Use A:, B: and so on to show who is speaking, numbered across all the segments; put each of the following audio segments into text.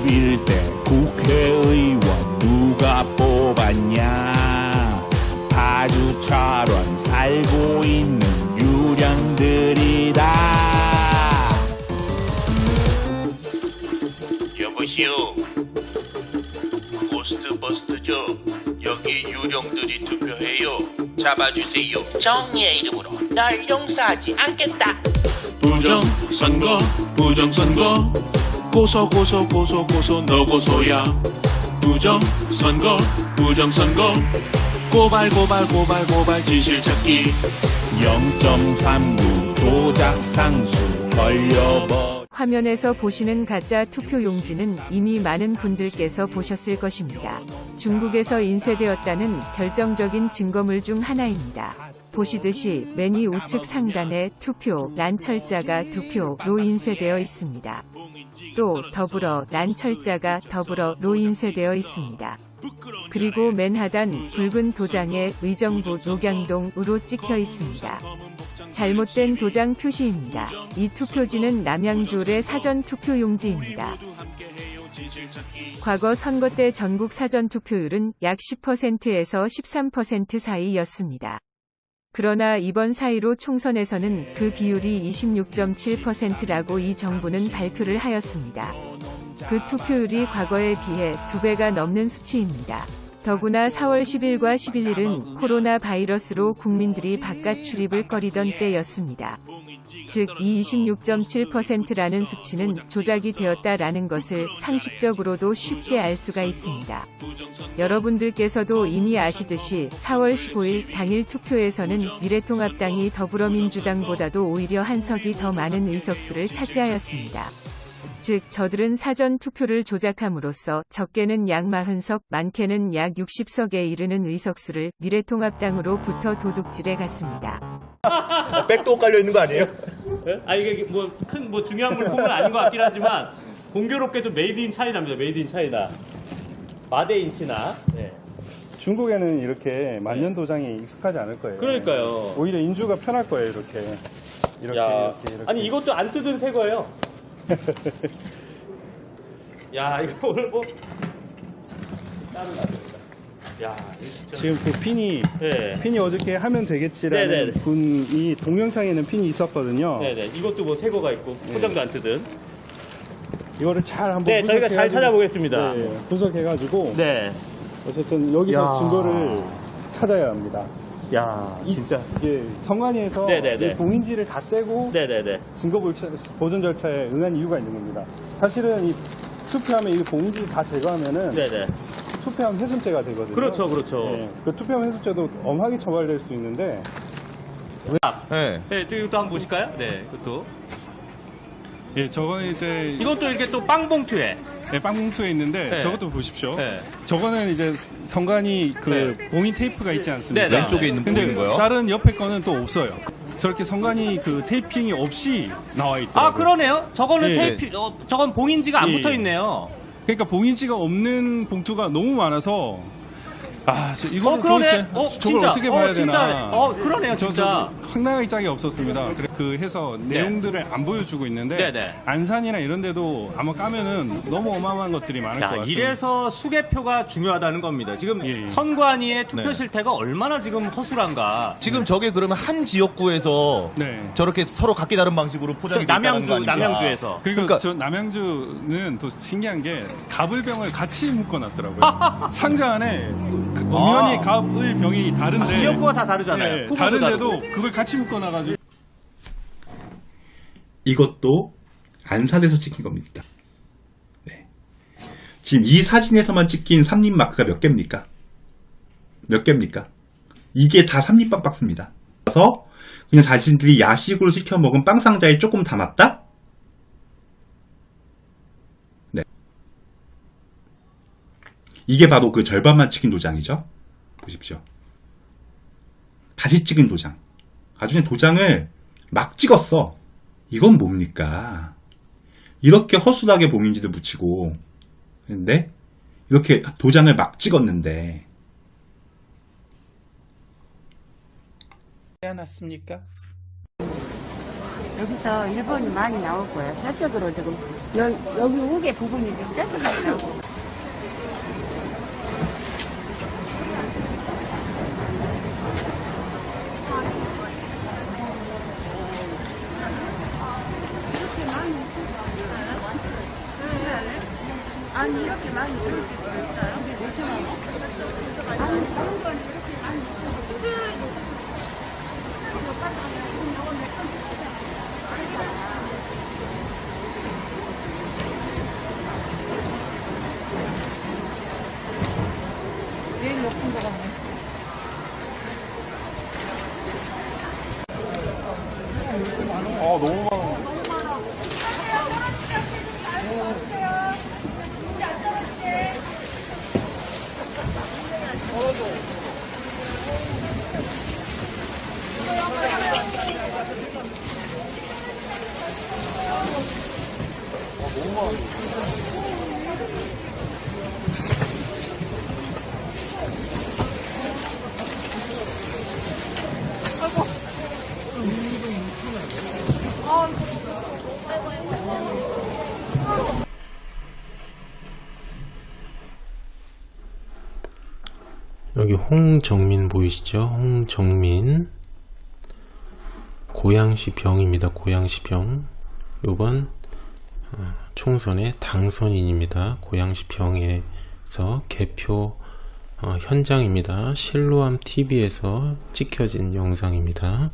A: 11대 국회의원 누가 뽑았냐. 파주처럼 살고 있는 유령들이다.
B: 여보시오. 고스트버스트죠. 여기 유령들이 투표해요. 잡아주세요. 정의의 이름으로 날 용서하지 않겠다.
A: 부정선거 부정선거 고소 너 고소야. 부정선거 부정선거 고발 지실찾기. 0.39 조작 상수 걸려버.
C: 화면에서 보시는 가짜 투표용지는 이미 많은 분들께서 보셨을 것입니다. 중국에서 인쇄되었다는 결정적인 증거물 중 하나입니다. 보시듯이 맨 위 우측 상단에 투표 란 철자가 투표로 인쇄되어 있습니다. 또 더불어 란 철자가 더불어로 인쇄되어 있습니다. 그리고 맨 하단 붉은 도장에 의정부 녹양동으로 찍혀 있습니다. 잘못된 도장 표시입니다. 이 투표지는 남양주의 사전 투표용지입니다. 과거 선거 때 전국 사전 투표율은 약 10%에서 13% 사이였습니다. 그러나 이번 4.15 총선에서는 그 비율이 26.7%라고 이 정부는 발표를 하였습니다. 그 투표율이 과거에 비해 2배가 넘는 수치입니다. 더구나 4월 10일과 11일은 코로나 바이러스로 국민들이 바깥 출입을 꺼리던 때였습니다. 즉, 이 26.7%라는 수치는 조작이 되었다라는 것을 상식적으로도 쉽게 알 수가 있습니다. 여러분들께서도 이미 아시듯이 4월 15일 당일 투표에서는 미래통합당이 더불어민주당보다도 오히려 한 석이 더 많은 의석수를 차지하였습니다. 즉, 저들은 사전 투표를 조작함으로써 적게는 약 40석, 많게는 약 60석에 이르는 의석수를 미래통합당으로부터 도둑질해 갔습니다.
D: 백도 깔려 있는 거 아니에요?
E: 네? 아 이게 뭐 큰 뭐 중요한 물품은 아닌 것 같긴 하지만 공교롭게도 메이드 인 차이나입니다. 메이드 인 차이나. 마데인 치나. 네.
F: 중국에는 이렇게 만년 도장이 익숙하지 않을 거예요.
E: 그러니까요.
F: 오히려 인주가 편할 거예요, 이렇게. 이렇게.
E: 아니 이것도 안 뜯은 새 거예요. 야 이거 오늘 뭐 따로 납니다. 야 진짜.
F: 지금 그 핀이 어저께 하면 되겠지라는
E: 네네.
F: 분이 동영상에는 핀이 있었거든요.
E: 네네. 이것도 뭐 새 거가 있고 포장도 안 뜯은.
F: 이거를 잘 한번
E: 네, 저희가 잘 찾아보겠습니다.
F: 네, 분석해가지고
E: 네.
F: 어쨌든 여기서
E: 야.
F: 증거를 찾아야 합니다.
E: 야 진짜.
F: 예, 선관위에서
E: 네네네.
F: 이 봉인지를 다 떼고
E: 네네네.
F: 증거 보존 절차에 응한 이유가 있는 겁니다. 사실은 이 투표하면 이 봉인지 다 제거하면은
E: 네네.
F: 투표함 훼손죄가 되거든요.
E: 그렇죠, 그렇죠.
F: 예, 그 투표함 훼손죄도 엄하게 처벌될 수 있는데.
D: 네.
E: 네, 또 이것도 한번 보실까요? 네, 이것도.
F: 예, 저거는 이제
E: 이것도 이렇게 또 빵봉투에.
F: 빵봉투에 있는데
E: 네.
F: 저것도 보십시오.
E: 네.
F: 저거는 이제 선관위 그
E: 네.
F: 봉인 테이프가 있지 않습니까?
E: 네, 네.
D: 왼쪽에 있는
F: 근데
D: 보이는 거요?
F: 다른 옆에 거는 또 없어요. 저렇게 선관위 그 테이핑이 없이 나와 있더라고요.
E: 아, 그러네요. 저거는
F: 예.
E: 테이프, 저건 봉인지가 안
F: 예.
E: 붙어 있네요.
F: 그러니까 봉인지가 없는 봉투가 너무 많아서 이거
E: 그러네.
F: 저걸
E: 진짜.
F: 어떻게 봐야
E: 진짜.
F: 되나?
E: 그러네요, 진짜.
F: 황당하게 짝이 없었습니다. 그 해서 내용들을 안 보여주고 있는데
E: 네네.
F: 안산이나 이런 데도 아마 까면은 너무 어마어마한 것들이 많을 것
E: 야,
F: 같습니다.
E: 이래서 수개표가 중요하다는 겁니다. 지금
F: 예.
E: 선관위의 투표
D: 네.
E: 실태가 얼마나 지금 허술한가.
D: 지금 저게 그러면 한 지역구에서
F: 네.
D: 저렇게 서로 각기 다른 방식으로 포장이 됐다는 거 아닙니까?
E: 남양주에서.
F: 그리고
D: 그러니까-
F: 저 남양주는 또 신기한 게 갑을병을 같이 묶어놨더라고요. 상자 안에 엄연히 갑을병이 다른데
E: 지역구가 다 다르잖아요.
F: 네,
E: 후보도
F: 다른데도
E: 다르고.
F: 그걸 같이 묶어놔가지고
G: 이것도 안산에서 찍힌 겁니다. 네. 지금 이 사진에서만 찍힌 삼립 마크가 몇 개입니까? 몇 개입니까? 이게 다 삼립빵 박스입니다. 그래서 그냥 자신들이 야식으로 시켜 먹은 빵 상자에 조금 담았다? 네. 이게 바로 그 절반만 찍힌 도장이죠. 보십시오. 다시 찍은 도장. 아주 그냥 도장을 막 찍었어. 이건 뭡니까? 이렇게 허술하게 봉인지도 붙이고, 근데 이렇게 도장을 막 찍었는데.
A: 않았습니까?
H: 여기서 일본이 많이 나올 거예요. 저쪽으로 지금 여기 우개 부분이 지금 저쪽으로 나오고. 아니 이렇게 많이 들을 수 있어요? 아니 다른 건 이렇게 많이 제일 높은 거 같네.
F: 너무 많아.
I: 여기 홍정민 보이시죠? 홍정민 고양시 병입니다. 고양시 병. 요번 총선의 당선인입니다. 고양시 병에서 개표 현장입니다. 실로암 TV에서 찍혀진 영상입니다.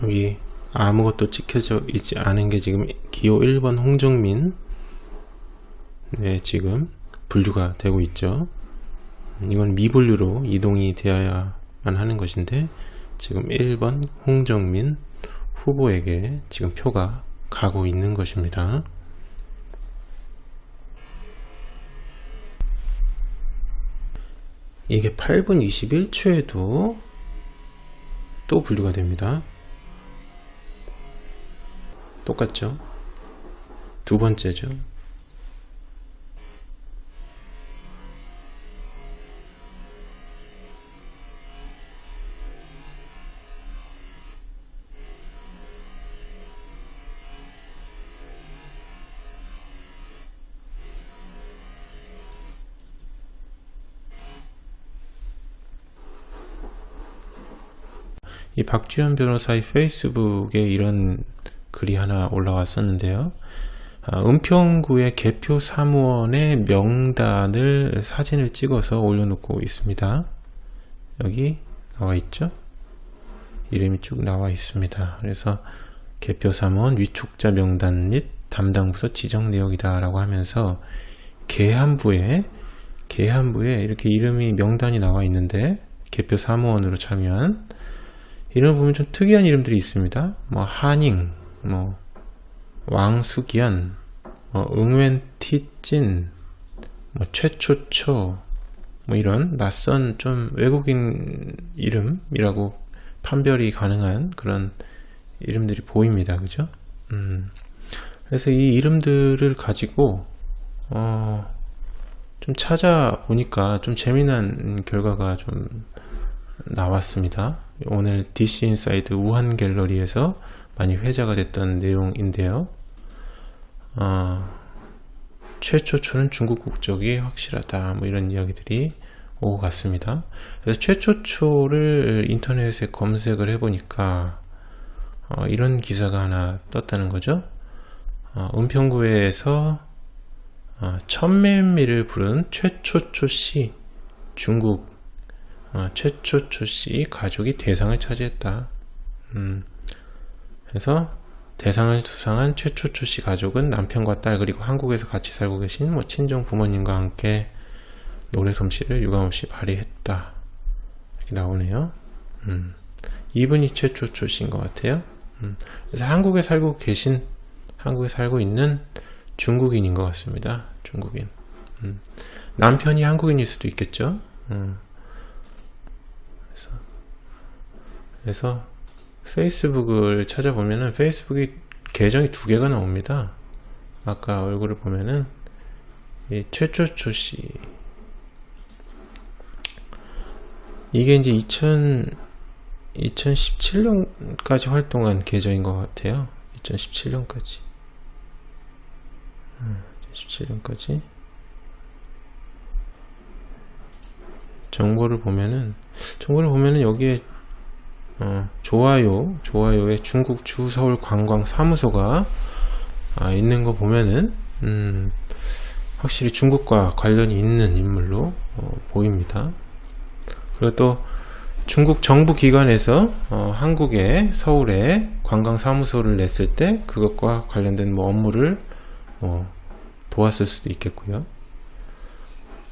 I: 여기 아무것도 찍혀져 있지 않은 게 지금 기호 1번 홍정민, 네, 지금 분류가 되고 있죠. 이건 미분류로 이동이 되어야만 하는 것인데 지금 1번 홍정민 후보에게 지금 표가 가고 있는 것입니다. 이게 8분 21초에도 또 분류가 됩니다. 똑같죠? 두 번째죠. 이 박주현 변호사의 페이스북에 이런 글이 하나 올라왔었는데요. 은평구의 개표 사무원의 명단을 사진을 찍어서 올려놓고 있습니다. 여기 나와 있죠? 이름이 쭉 나와 있습니다. 그래서 개표 사무원 위촉자 명단 및 담당 부서 지정 내역이다 라고 하면서 계한부에 이렇게 이름이 명단이 나와 있는데 개표 사무원으로 참여한 이름 보면 좀 특이한 이름들이 있습니다. 뭐 한잉, 뭐 왕수기현, 뭐 응웬티찐, 뭐 최초초, 뭐 이런 낯선 좀 외국인 이름이라고 판별이 가능한 그런 이름들이 보입니다. 그죠? 그래서 이 이름들을 가지고 좀 찾아보니까 좀 재미난 결과가 좀 나왔습니다. 오늘 DC 인사이드 우한 갤러리에서 많이 회자가 됐던 내용인데요. 최초초는 중국 국적이 확실하다, 뭐 이런 이야기들이 오고 갔습니다. 그래서 최초초를 인터넷에 검색을 해보니까 이런 기사가 하나 떴다는 거죠. 은평구에서 천맨미를 부른 최초초 씨, 중국 최초초 씨 가족이 대상을 차지했다. 그래서 대상을 수상한 최초초 씨 가족은 남편과 딸 그리고 한국에서 같이 살고 계신 뭐 친정 부모님과 함께 노래 솜씨를 유감없이 발휘했다. 이렇게 나오네요. 이분이 최초초 씨인 것 같아요. 그래서 한국에 살고 있는 중국인인 것 같습니다. 중국인. 남편이 한국인일 수도 있겠죠. 그래서 페이스북을 찾아보면은 페이스북이 계정이 2개가 나옵니다. 아까 얼굴을 보면은 이 최초초 씨, 이게 이제 2017년까지 활동한 계정인 것 같아요. 2017년까지. 17년까지. 정보를 보면은 여기에 좋아요에 중국 주서울 관광 사무소가 있는 거 보면은 확실히 중국과 관련이 있는 인물로 보입니다. 그리고 또 중국 정부 기관에서 한국의 서울에 관광 사무소를 냈을 때 그것과 관련된 뭐 업무를 도왔을 수도 있겠고요.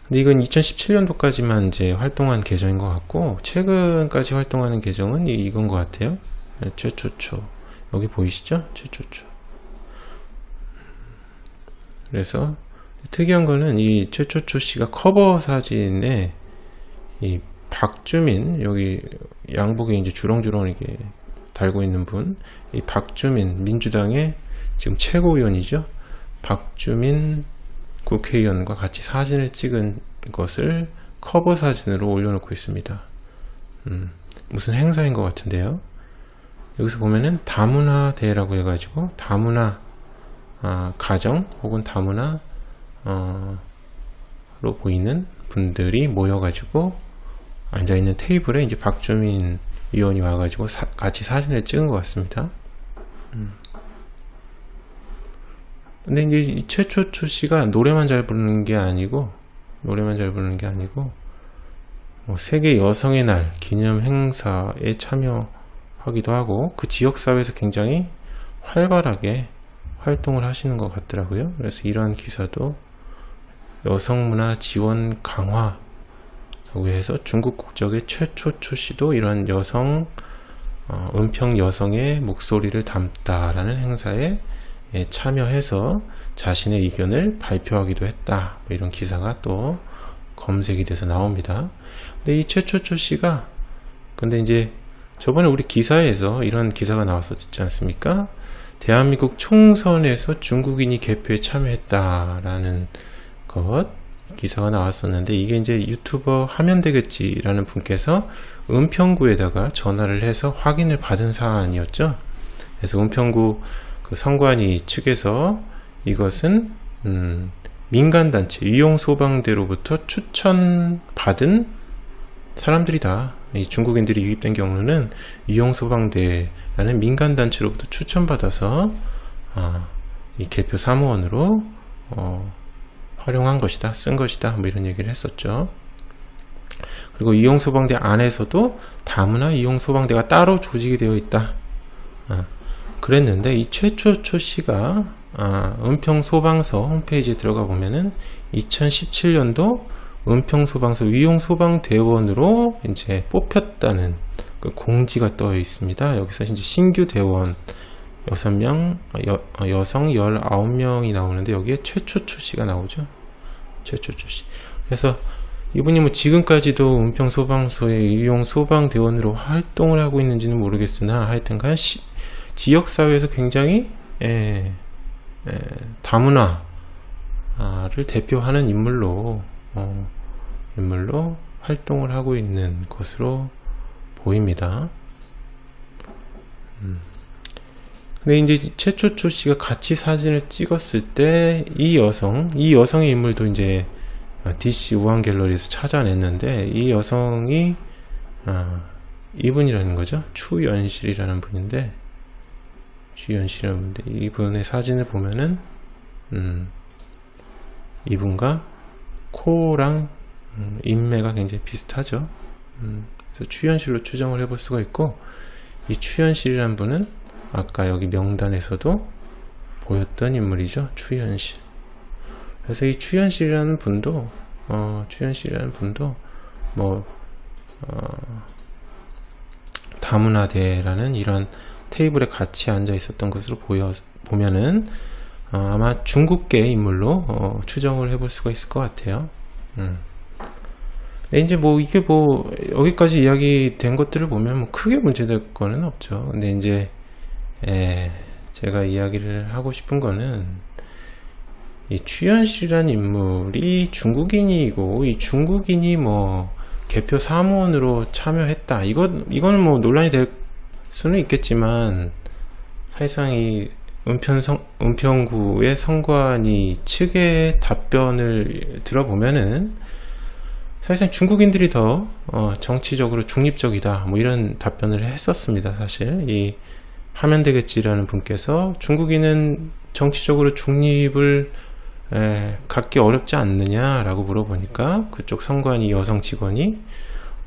I: 근데 이건 2017년도까지만 이제 활동한 계정인 것 같고, 최근까지 활동하는 계정은 이건 것 같아요. 최초초. 여기 보이시죠? 최초초. 그래서 특이한 거는 이 최초초 씨가 커버 사진에 이 박주민, 여기 양복에 이제 주렁주렁 이렇게 달고 있는 분, 이 박주민, 민주당의 지금 최고위원이죠. 박주민 국회의원과 같이 사진을 찍은 것을 커버 사진으로 올려놓고 있습니다. 무슨 행사인 것 같은데요. 여기서 보면은 다문화 대회라고 해가지고 다문화 가정 혹은 다문화로 보이는 분들이 모여가지고 앉아있는 테이블에 이제 박주민 의원이 와가지고 같이 사진을 찍은 것 같습니다. 근데 이제 이 최초초 씨가 노래만 잘 부르는 게 아니고 뭐 세계 여성의 날 기념 행사에 참여하기도 하고 그 지역 사회에서 굉장히 활발하게 활동을 하시는 것 같더라고요. 그래서 이러한 기사도 여성문화 지원 강화라고 해서 중국 국적의 최초초 씨도 이러한 여성 은평 여성의 목소리를 담다라는 행사에 참여해서 자신의 의견을 발표하기도 했다. 뭐 이런 기사가 또 검색이 돼서 나옵니다. 근데 이 최초초 씨가 근데 이제 저번에 우리 기사에서 이런 기사가 나왔었지 않습니까? 대한민국 총선에서 중국인이 개표에 참여했다라는 것 기사가 나왔었는데, 이게 이제 유튜버 하면 되겠지라는 분께서 은평구에다가 전화를 해서 확인을 받은 사안이었죠. 그래서 은평구 그 선관위 측에서 이것은 민간단체 유용소방대로부터 추천받은 사람들이다. 이 중국인들이 유입된 경우는 유용소방대라는 민간단체로부터 추천받아서 이 개표 사무원으로 활용한 것이다, 쓴 것이다, 뭐 이런 얘기를 했었죠. 그리고 이용소방대 안에서도 다문화 이용소방대가 따로 조직이 되어 있다. 그랬는데 이 최초초 씨가 은평소방서 홈페이지에 들어가 보면은 2017년도 은평소방서 위용소방대원으로 이제 뽑혔다는 그 공지가 떠 있습니다. 여기서 이제 신규 대원 6명, 여성 19명이 나오는데 여기에 최초초 씨가 나오죠. 최초초 씨. 그래서 이분이 뭐 지금까지도 은평소방서의 위용소방대원으로 활동을 하고 있는지는 모르겠으나 하여튼간 지역사회에서 굉장히 다문화를 대표하는 인물로 활동을 하고 있는 것으로 보입니다. 근데 이제 최초초 씨가 같이 사진을 찍었을 때 이 여성의 인물도 이제 DC 우한갤러리에서 찾아냈는데, 이 여성이 이분이라는 거죠. 추연실이라는 분인데, 이분의 사진을 보면은 이분과 코랑 인매가 굉장히 비슷하죠. 그래서 추연실로 추정을 해볼 수가 있고, 이 추연실이라는 분은 아까 여기 명단에서도 보였던 인물이죠. 추연실. 그래서 이 추연실이라는 분도 뭐 다문화대라는 이런 테이블에 같이 앉아 있었던 것으로 보면은 아마 중국계 인물로 추정을 해볼 수가 있을 것 같아요. 이제 뭐 이게 뭐 여기까지 이야기된 것들을 보면 뭐 크게 문제될 거는 없죠. 근데 이제 제가 이야기를 하고 싶은 거는 이 추연실이라는 인물이 중국인이고, 이 중국인이 뭐 개표 사무원으로 참여했다. 이거는 뭐 논란이 될 수는 있겠지만 사실상 이 은평구의 선관위 측의 답변을 들어보면은 사실상 중국인들이 더 정치적으로 중립적이다, 뭐 이런 답변을 했었습니다. 사실 이 하면 되겠지라는 분께서 중국인은 정치적으로 중립을 갖기 어렵지 않느냐라고 물어보니까 그쪽 선관위 여성 직원이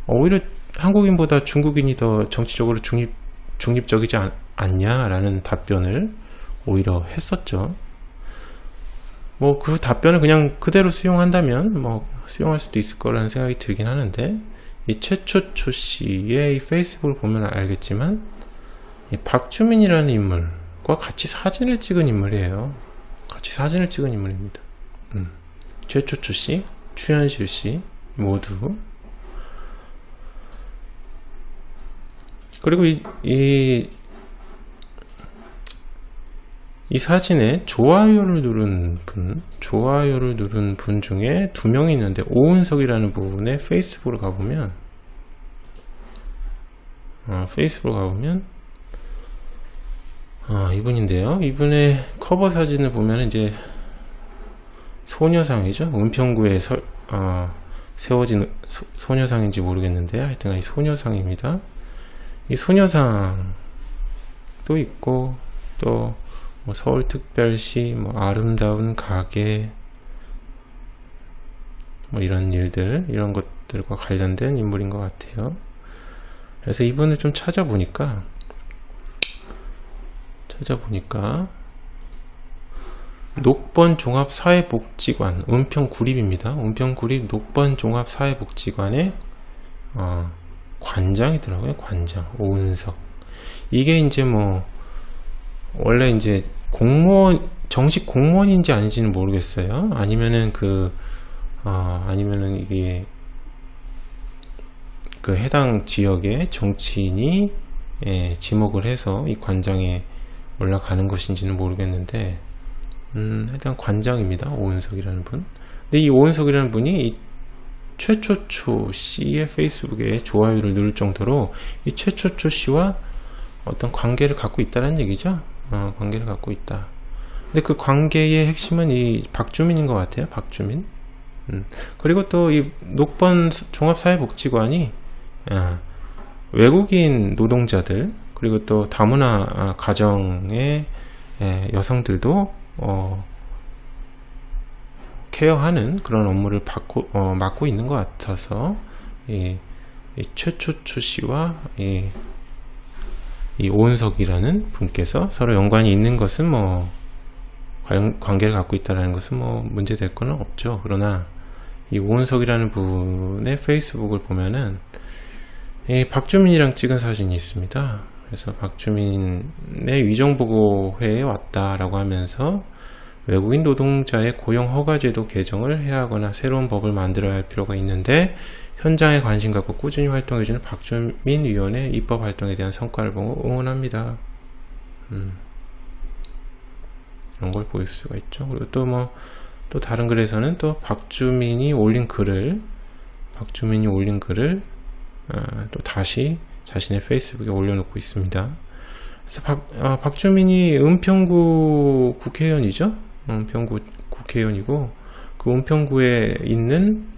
I: 오히려 한국인보다 중국인이 더 정치적으로 중립적이지 않냐라는 답변을 오히려 했었죠. 뭐 그 답변을 그냥 그대로 수용한다면 뭐 수용할 수도 있을 거라는 생각이 들긴 하는데, 이 최초초 씨의 이 페이스북을 보면 알겠지만 이 박주민이라는 인물과 같이 사진을 찍은 인물이에요. 같이 사진을 찍은 인물입니다. 최초초 씨, 추현실 씨 모두. 그리고 이 사진에 좋아요를 누른 분 중에 2명이 있는데, 오은석이라는 분의 페이스북으로 가보면 이분인데요. 이분의 커버 사진을 보면 이제 소녀상이죠. 은평구에 세워진 소녀상인지 모르겠는데 하여튼 이 소녀상입니다. 이 소녀상도 있고 또 뭐 서울특별시, 뭐 아름다운 가게, 뭐 이런 것들과 관련된 인물인 것 같아요. 그래서 이분을 좀 찾아보니까 녹번 종합사회복지관, 은평구립입니다. 은평구립 녹번 종합사회복지관의 관장이더라고요. 관장 오은석. 이게 이제 뭐 원래 이제 정식 공무원인지 아닌지는 모르겠어요. 아니면은 아니면은 이게 그 해당 지역의 정치인이 지목을 해서 이 관장에 올라가는 것인지는 모르겠는데, 일단 관장입니다. 오은석이라는 분. 근데 이 오은석이라는 분이 이 최초초 씨의 페이스북에 좋아요를 누를 정도로 이 최초초 씨와 어떤 관계를 갖고 있다는 얘기죠. 관계를 갖고 있다. 근데 그 관계의 핵심은 이 박주민인 것 같아요. 박주민. 그리고 또 이 녹번 종합사회복지관이 외국인 노동자들, 그리고 또 다문화 가정의 여성들도 케어하는 그런 업무를 맡고 있는 것 같아서 이 최초초 씨와 이 오은석이라는 분께서 서로 연관이 있는 것은 뭐 관계를 갖고 있다는 것은 뭐 문제될 건 없죠. 그러나 이 오은석이라는 분의 페이스북을 보면은 이 박주민이랑 찍은 사진이 있습니다. 그래서 박주민의 위정보고회에 왔다라고 하면서 외국인 노동자의 고용 허가제도 개정을 해야 하거나 새로운 법을 만들어야 할 필요가 있는데 현장에 관심 갖고 꾸준히 활동해주는 박주민 위원의 입법 활동에 대한 성과를 보고 응원합니다. 이런 걸 보일 수가 있죠. 그리고 또 다른 글에서는 또 박주민이 올린 글을 또 다시 자신의 페이스북에 올려놓고 있습니다. 그래서 박주민이 은평구 국회의원이죠. 은평구 국회의원이고 그 은평구에 있는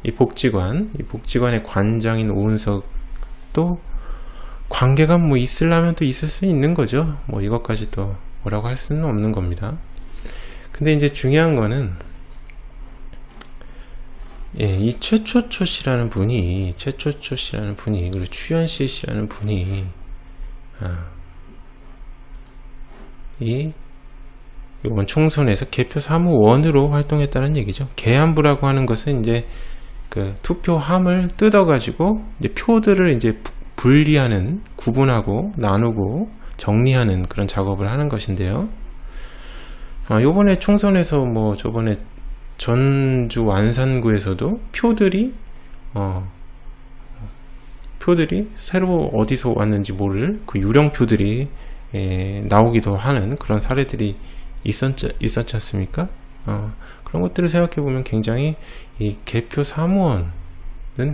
I: 이 복지관의 관장인 오은석도 관계가 뭐 있으려면 또 있을 수 있는 거죠. 뭐 이것까지 또 뭐라고 할 수는 없는 겁니다. 근데 이제 중요한 거는 이 최초초 씨라는 분이 그리고 추현실 씨라는 분이 이번 총선에서 개표 사무원으로 활동했다는 얘기죠. 개안부라고 하는 것은 이제 그 투표함을 뜯어가지고 이제 표들을 이제 분리하는, 구분하고 나누고 정리하는 그런 작업을 하는 것인데요. 요번에 총선에서 뭐 저번에 전주 완산구에서도 표들이 새로 어디서 왔는지 모를 그 유령표들이 나오기도 하는 그런 사례들이 있었지 않습니까? 그런 것들을 생각해 보면 굉장히 이 개표 사무원의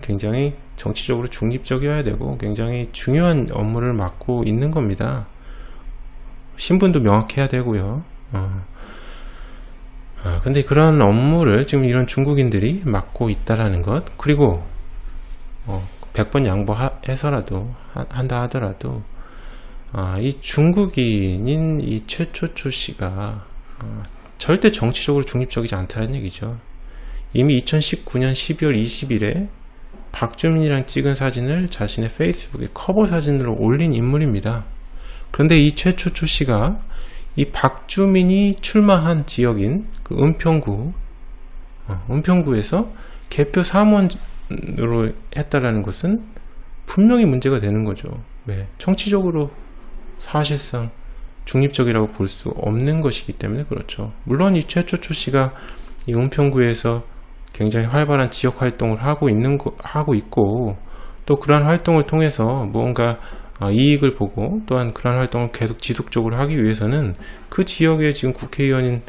I: 굉장히 정치적으로 중립적이어야 되고 굉장히 중요한 업무를 맡고 있는 겁니다. 신분도 명확해야 되고요. 근데 그런 업무를 지금 이런 중국인들이 맡고 있다라는 것, 그리고 100번 양보해서라도 한다 하더라도 이 중국인인 이 최초초 씨가 절대 정치적으로 중립적이지 않다는 얘기죠. 이미 2019년 12월 20일에 박주민이랑 찍은 사진을 자신의 페이스북에 커버 사진으로 올린 인물입니다. 그런데 이 최초초 씨가 이 박주민이 출마한 지역인 그 은평구에서 개표 사무원으로 했다라는 것은 분명히 문제가 되는 거죠. 왜? 정치적으로 사실상 중립적이라고 볼 수 없는 것이기 때문에 그렇죠. 물론 이 최초초 씨가 이 은평구에서 굉장히 활발한 지역 활동을 하고 있고 또 그러한 활동을 통해서 무언가 이익을 보고 또한 그러한 활동을 계속 지속적으로 하기 위해서는 그 지역의 지금 국회의원인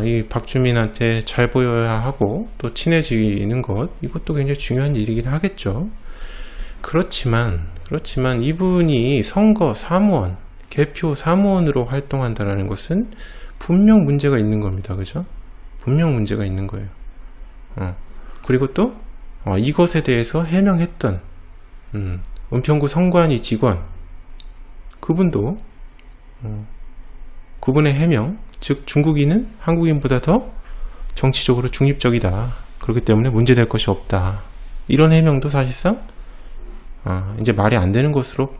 I: 이 박주민한테 잘 보여야 하고 또 친해지는 것, 이것도 굉장히 중요한 일이긴 하겠죠. 그렇지만 이분이 선거 사무원, 개표 사무원으로 활동한다라는 것은 분명 문제가 있는 겁니다. 그죠? 분명 문제가 있는 거예요. 그리고 또 이것에 대해서 해명했던 은평구 선관위 직원, 그분도 그분의 해명, 즉 중국인은 한국인보다 더 정치적으로 중립적이다, 그렇기 때문에 문제될 것이 없다, 이런 해명도 사실상 이제 말이 안 되는 것으로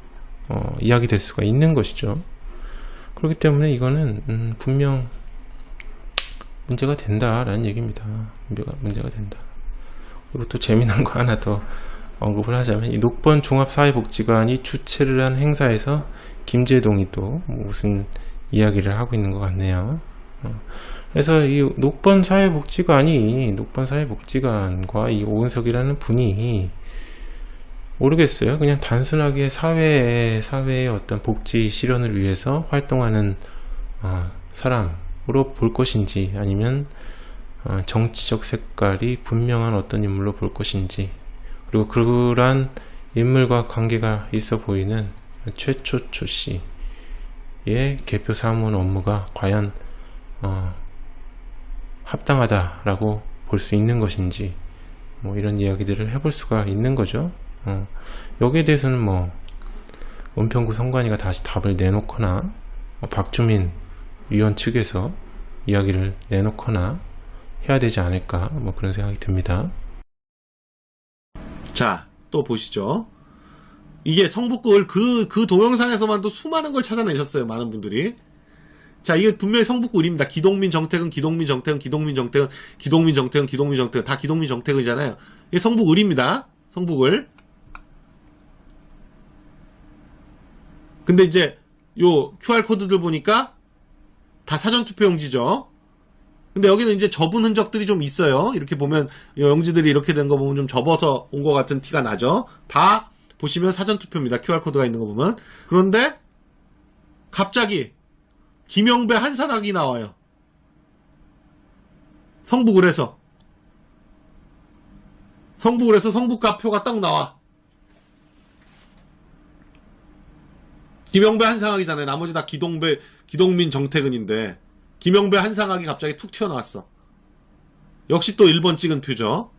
I: 이야기될 수가 있는 것이죠. 그렇기 때문에 이거는 분명 문제가 된다라는 얘기입니다. 문제가 된다. 그리고 또 재미난 거 하나 더 언급을 하자면, 이 녹번 종합사회복지관이 주최를 한 행사에서 김재동이 또 무슨 이야기를 하고 있는 것 같네요. 그래서 이 녹번 사회복지관과 이 오은석이라는 분이 모르겠어요. 그냥 단순하게 사회의 어떤 복지 실현을 위해서 활동하는 사람으로 볼 것인지, 아니면 정치적 색깔이 분명한 어떤 인물로 볼 것인지, 그리고 그러한 인물과 관계가 있어 보이는 최초초 씨의 개표 사무원 업무가 과연 합당하다라고 볼 수 있는 것인지, 뭐 이런 이야기들을 해볼 수가 있는 거죠. 여기에 대해서는 뭐 은평구 선관위가 다시 답을 내놓거나 박주민 위원 측에서 이야기를 내놓거나 해야 되지 않을까, 뭐 그런 생각이 듭니다.
J: 자, 또 보시죠. 이게 성북구를 그 동영상에서만도 수많은 걸 찾아내셨어요, 많은 분들이. 자, 이게 분명히 성북구입니다. 기동민, 정택은, 기동민, 정택은, 기동민, 정택은, 기동민, 정택은, 기동민, 정택은, 다 기동민, 정택이잖아요. 이게 성북을입니다. 성북을. 근데 이제 요 QR코드들 보니까 다 사전투표용지죠. 근데 여기는 이제 접은 흔적들이 좀 있어요. 이렇게 보면 용지들이 이렇게 된 거 보면 좀 접어서 온 것 같은 티가 나죠. 다 보시면 사전투표입니다. QR코드가 있는 거 보면. 그런데 갑자기 김영배 한산하기 나와요. 성북을에서 성북가표가 딱 나와. 김영배 한상학이잖아요. 나머지 다 기동민 정태근인데 김영배 한상학이 갑자기 툭 튀어나왔어. 역시 또 1번 찍은 표죠.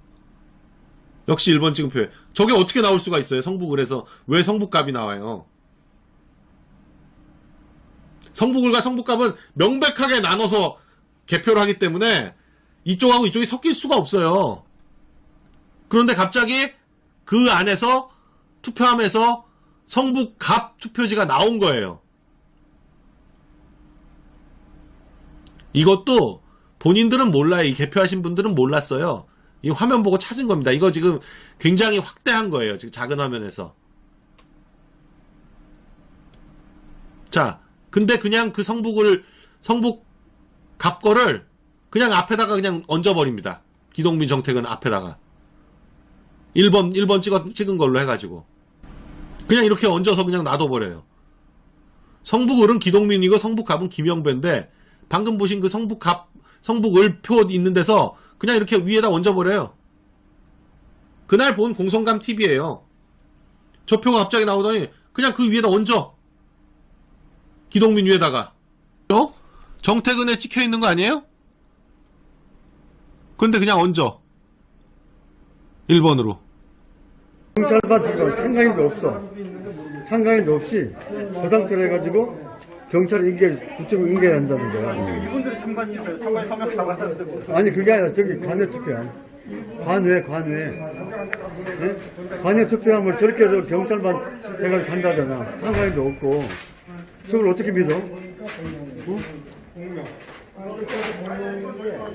J: 역시 1번 찍은 표예요. 저게 어떻게 나올 수가 있어요? 성북을에서 왜 성북갑이 나와요? 성북을과 성북갑은 명백하게 나눠서 개표를 하기 때문에 이쪽하고 이쪽이 섞일 수가 없어요. 그런데 갑자기 그 안에서 투표함에서 성북갑 투표지가 나온 거예요. 이것도 본인들은 몰라요. 이 개표하신 분들은 몰랐어요. 이 화면 보고 찾은 겁니다. 이거 지금 굉장히 확대한 거예요. 지금 작은 화면에서. 자, 근데 그냥 그 성북갑 거를 그냥 앞에다가 그냥 얹어버립니다. 기동민 정택은 앞에다가 1번 찍은 걸로 해가지고 그냥 이렇게 얹어서 그냥 놔둬버려요. 성북을은 기동민이고 성북갑은 김영배인데 방금 보신 그 성북을 표 있는 데서 그냥 이렇게 위에다 얹어버려요. 그날 본 공성감 TV예요. 저 표가 갑자기 나오더니 그냥 그 위에다 얹어. 기동민 위에다가. 정태근에 찍혀 있는 거 아니에요? 근데 그냥 얹어. 1번으로.
K: 경찰반도 상관인도 없어. 상관인도 없이 저 상태로 해가지고 경찰이 그쪽으로 인계한다는 거야.
E: 이분들이 참관인데 참관 서명 잡았는데
K: 아니 그게 아니라 저기 관외 투표야. 관외. 네? 관외 투표함을 저렇게 해서 경찰만 해가지고 간다잖아. 상관인도 없고. 저걸 어떻게 믿어?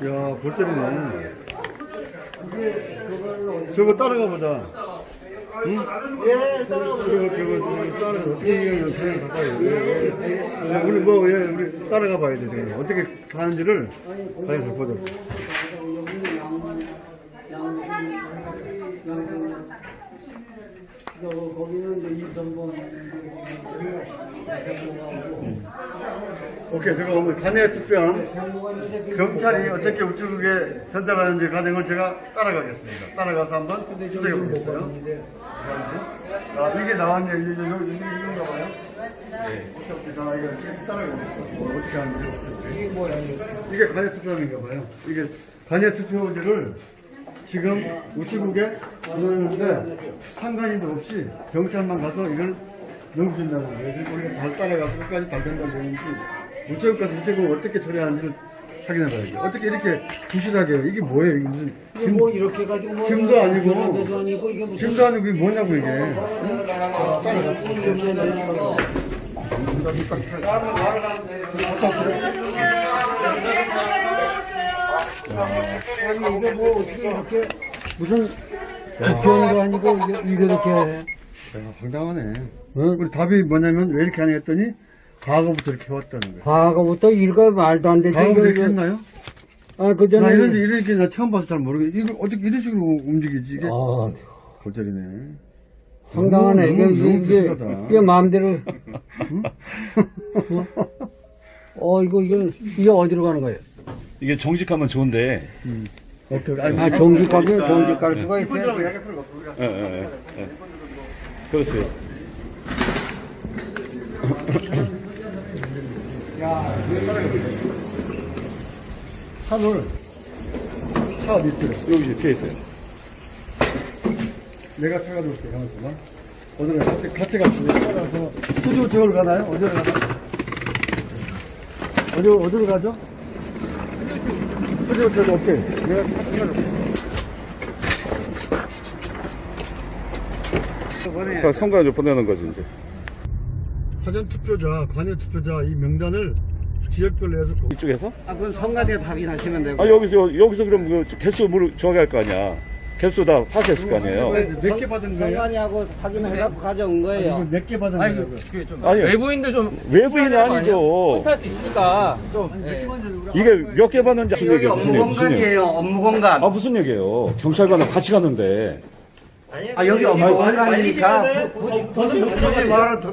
K: 야, 볼 때리네. 저거 따라가 보자. 응? 예, 따라가 보자. 저거 따라가. 어떻게 그냥 가까이. 우리 따라가 봐야 돼. 지금. 어떻게 가는지를 가서 보자. 오케이, 제가 오늘 관내 투표함 경찰이 어떻게 우측에 전달하는지 과정을 제가 따라가겠습니다. 따라가서 한번 수정해 보겠어요. 아, 이게 나왔네요. 이건가 봐요? 네. 오케이, 자, 이거 지금 따라가겠습니다. 어떻게 하는지. 이게 관내 투표함인가 봐요. 이게 관내 투표지를 지금 우측국에 보내는데 상관인도 없이 경찰만 가서 이걸 넘겨준다는 거예요. 그리고 우리가 잘 따라가서 끝까지 잘 된다는 얘기인지 우측국 가서 우측국 어떻게 처리하는지를 확인해 봐야죠. 어떻게 이렇게 부실하게 해요? 이게 뭐예요? 이게 무슨
H: 뭐 이렇게 해가지고 뭐
K: 짐도 아니고
H: 이게 무슨
K: 짐도 아니고 이게 뭐냐고 이게. 응?
H: 아니 이거 뭐 어떻게 이렇게 무슨 투표도 아니고 이렇게 해.
K: 황당하네. 우리 답이 뭐냐면 왜 이렇게 하냐 했더니 과거부터 이렇게 해왔다는 거예요.
H: 과거부터 이거 말도 안 되지.
K: 과거부터 이렇게 했나요?
H: 아, 그 전에.
K: 나 이렇게 나 처음 봐서 잘 모르겠어. 이거 어떻게 이런 식으로 움직이지? 이게. 골절이네.
H: 황당하네. 이게 마음대로.
K: 응?
H: 이게 어디로 가는 거예요?
L: 이게 정직하면 좋은데.
H: 정직 갈 수가 있어요.
L: 예. 그렇어요.
K: 차를 차 밑으로
L: 여기 뒤에 있어요.
K: 내가 차가지고 올게. 잠깐만. 어디로 같이 갑시다. 따라서 수주 저걸 가나요? 어디로 가나요? 어디로 가죠? 수주 저기 오케이. 내가 차가지고
L: 선거에 보내는 거지 이제.
K: 사전 투표자, 관외 투표자 이 명단을 지역별로 해서
L: 이쪽에서?
H: 그건 성가대 확인하시면 되고.
L: 여기서 그럼 그 개수 정할 거 아니야. 개수 다 파악했을 거 아니에요.
K: 몇 개 받은 거예요?
H: 성관이하고 확인해갖고 가져온 거예요.
K: 몇 개 받은 거예요?
L: 아니
E: 외부인들 좀
L: 외부인이 아니죠.
E: 할 수 있으니까
L: 이게 몇 개 받는지 무슨 얘기예요?
H: 업무 공간이에요. 업무 공간.
L: 아 무슨 얘기예요? 경찰관하고 같이 갔는데.
H: 여기 업무 공간이니까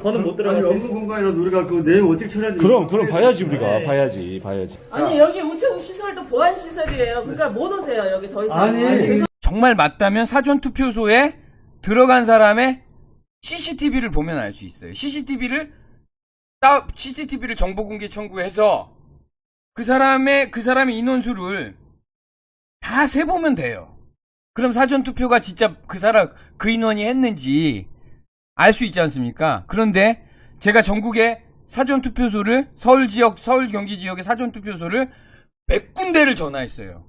K: 저는 못 들어가요. 업무 공간이라도 우리가 그 내용 어떻게 처리하는지.
L: 그럼 봐야지 우리가 봐야지.
M: 아니 여기 우체국 시설도 보안 시설이에요. 그러니까 못 오세요 여기 더 이상.
K: 아니
N: 정말 맞다면 사전투표소에 들어간 사람의 CCTV를 보면 알 수 있어요. CCTV를 정보공개 청구해서 그 사람의 인원수를 다 세보면 돼요. 그럼 사전투표가 진짜 그 인원이 했는지 알 수 있지 않습니까? 그런데 제가 전국의 사전투표소를 서울 경기 지역의 사전투표소를 100군데를 전화했어요.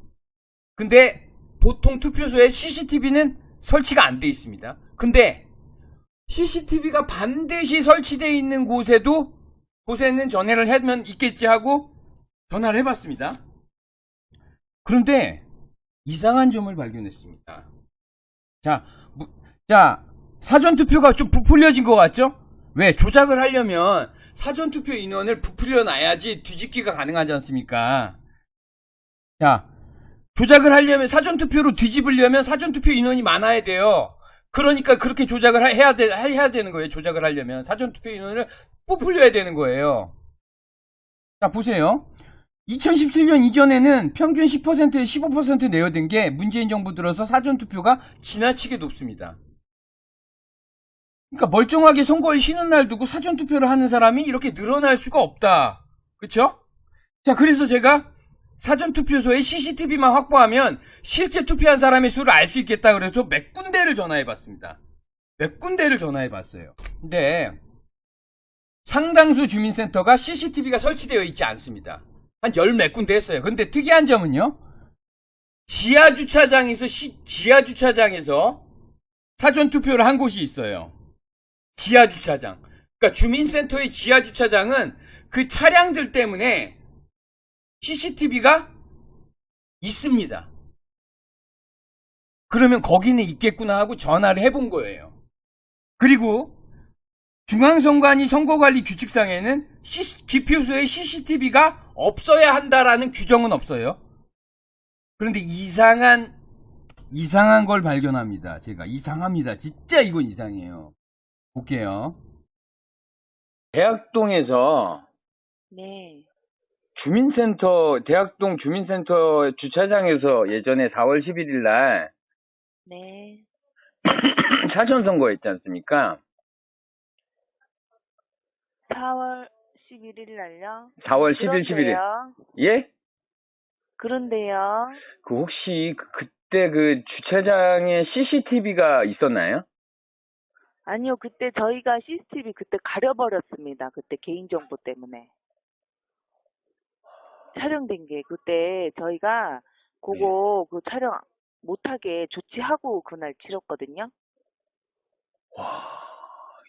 N: 근데 보통 투표소에 CCTV는 설치가 안 돼 있습니다. 근데 CCTV가 반드시 설치되어 있는 곳에는 전화를 하면 있겠지 하고 전화를 해봤습니다. 그런데 이상한 점을 발견했습니다. 자, 사전투표가 좀 부풀려진 것 같죠? 왜? 조작을 하려면 사전투표 인원을 부풀려 놔야지 뒤집기가 가능하지 않습니까? 자, 조작을 하려면 사전투표로 뒤집으려면 사전투표 인원이 많아야 돼요. 그러니까 그렇게 조작을 해야 되는 거예요. 조작을 하려면 사전투표 인원을 부풀려야 되는 거예요. 자, 보세요. 2017년 이전에는 평균 10%에 15% 내어든 게 문재인 정부 들어서 사전투표가 지나치게 높습니다. 그러니까 멀쩡하게 선거일 쉬는 날 두고 사전투표를 하는 사람이 이렇게 늘어날 수가 없다. 그쵸? 자, 그래서 제가 사전투표소에 CCTV만 확보하면 실제 투표한 사람의 수를 알 수 있겠다 그래서 몇 군데를 전화해봤습니다. 몇 군데를 전화해봤어요. 근데 상당수 주민센터가 CCTV가 설치되어 있지 않습니다. 한 열 몇 군데 했어요. 근데 특이한 점은요, 지하주차장에서 사전투표를 한 곳이 있어요. 지하주차장. 그러니까 주민센터의 지하주차장은 그 차량들 때문에 CCTV가 있습니다. 그러면 거기는 있겠구나 하고 전화를 해본 거예요. 그리고 중앙선관위 선거관리 규칙상에는 기표소에 CCTV가 없어야 한다라는 규정은 없어요. 그런데 이상한 걸 발견합니다. 제가 이상합니다. 진짜 이건 이상해요. 볼게요.
O: 대학동에서
P: 네.
O: 대학동 주민센터 주차장에서 예전에 4월 11일 날
P: 네.
O: 사전선거 했지 않습니까?
P: 4월 11일 날요?
O: 4월 10일, 11일. 예?
P: 그런데요.
O: 그 혹시 그때 그 주차장에 CCTV가 있었나요?
P: 아니요, 그때 저희가 CCTV 그때 가려버렸습니다. 그때 개인정보 때문에. 촬영된 게, 그때 저희가 그거 그 촬영 못하게 조치하고 그날 치렀거든요.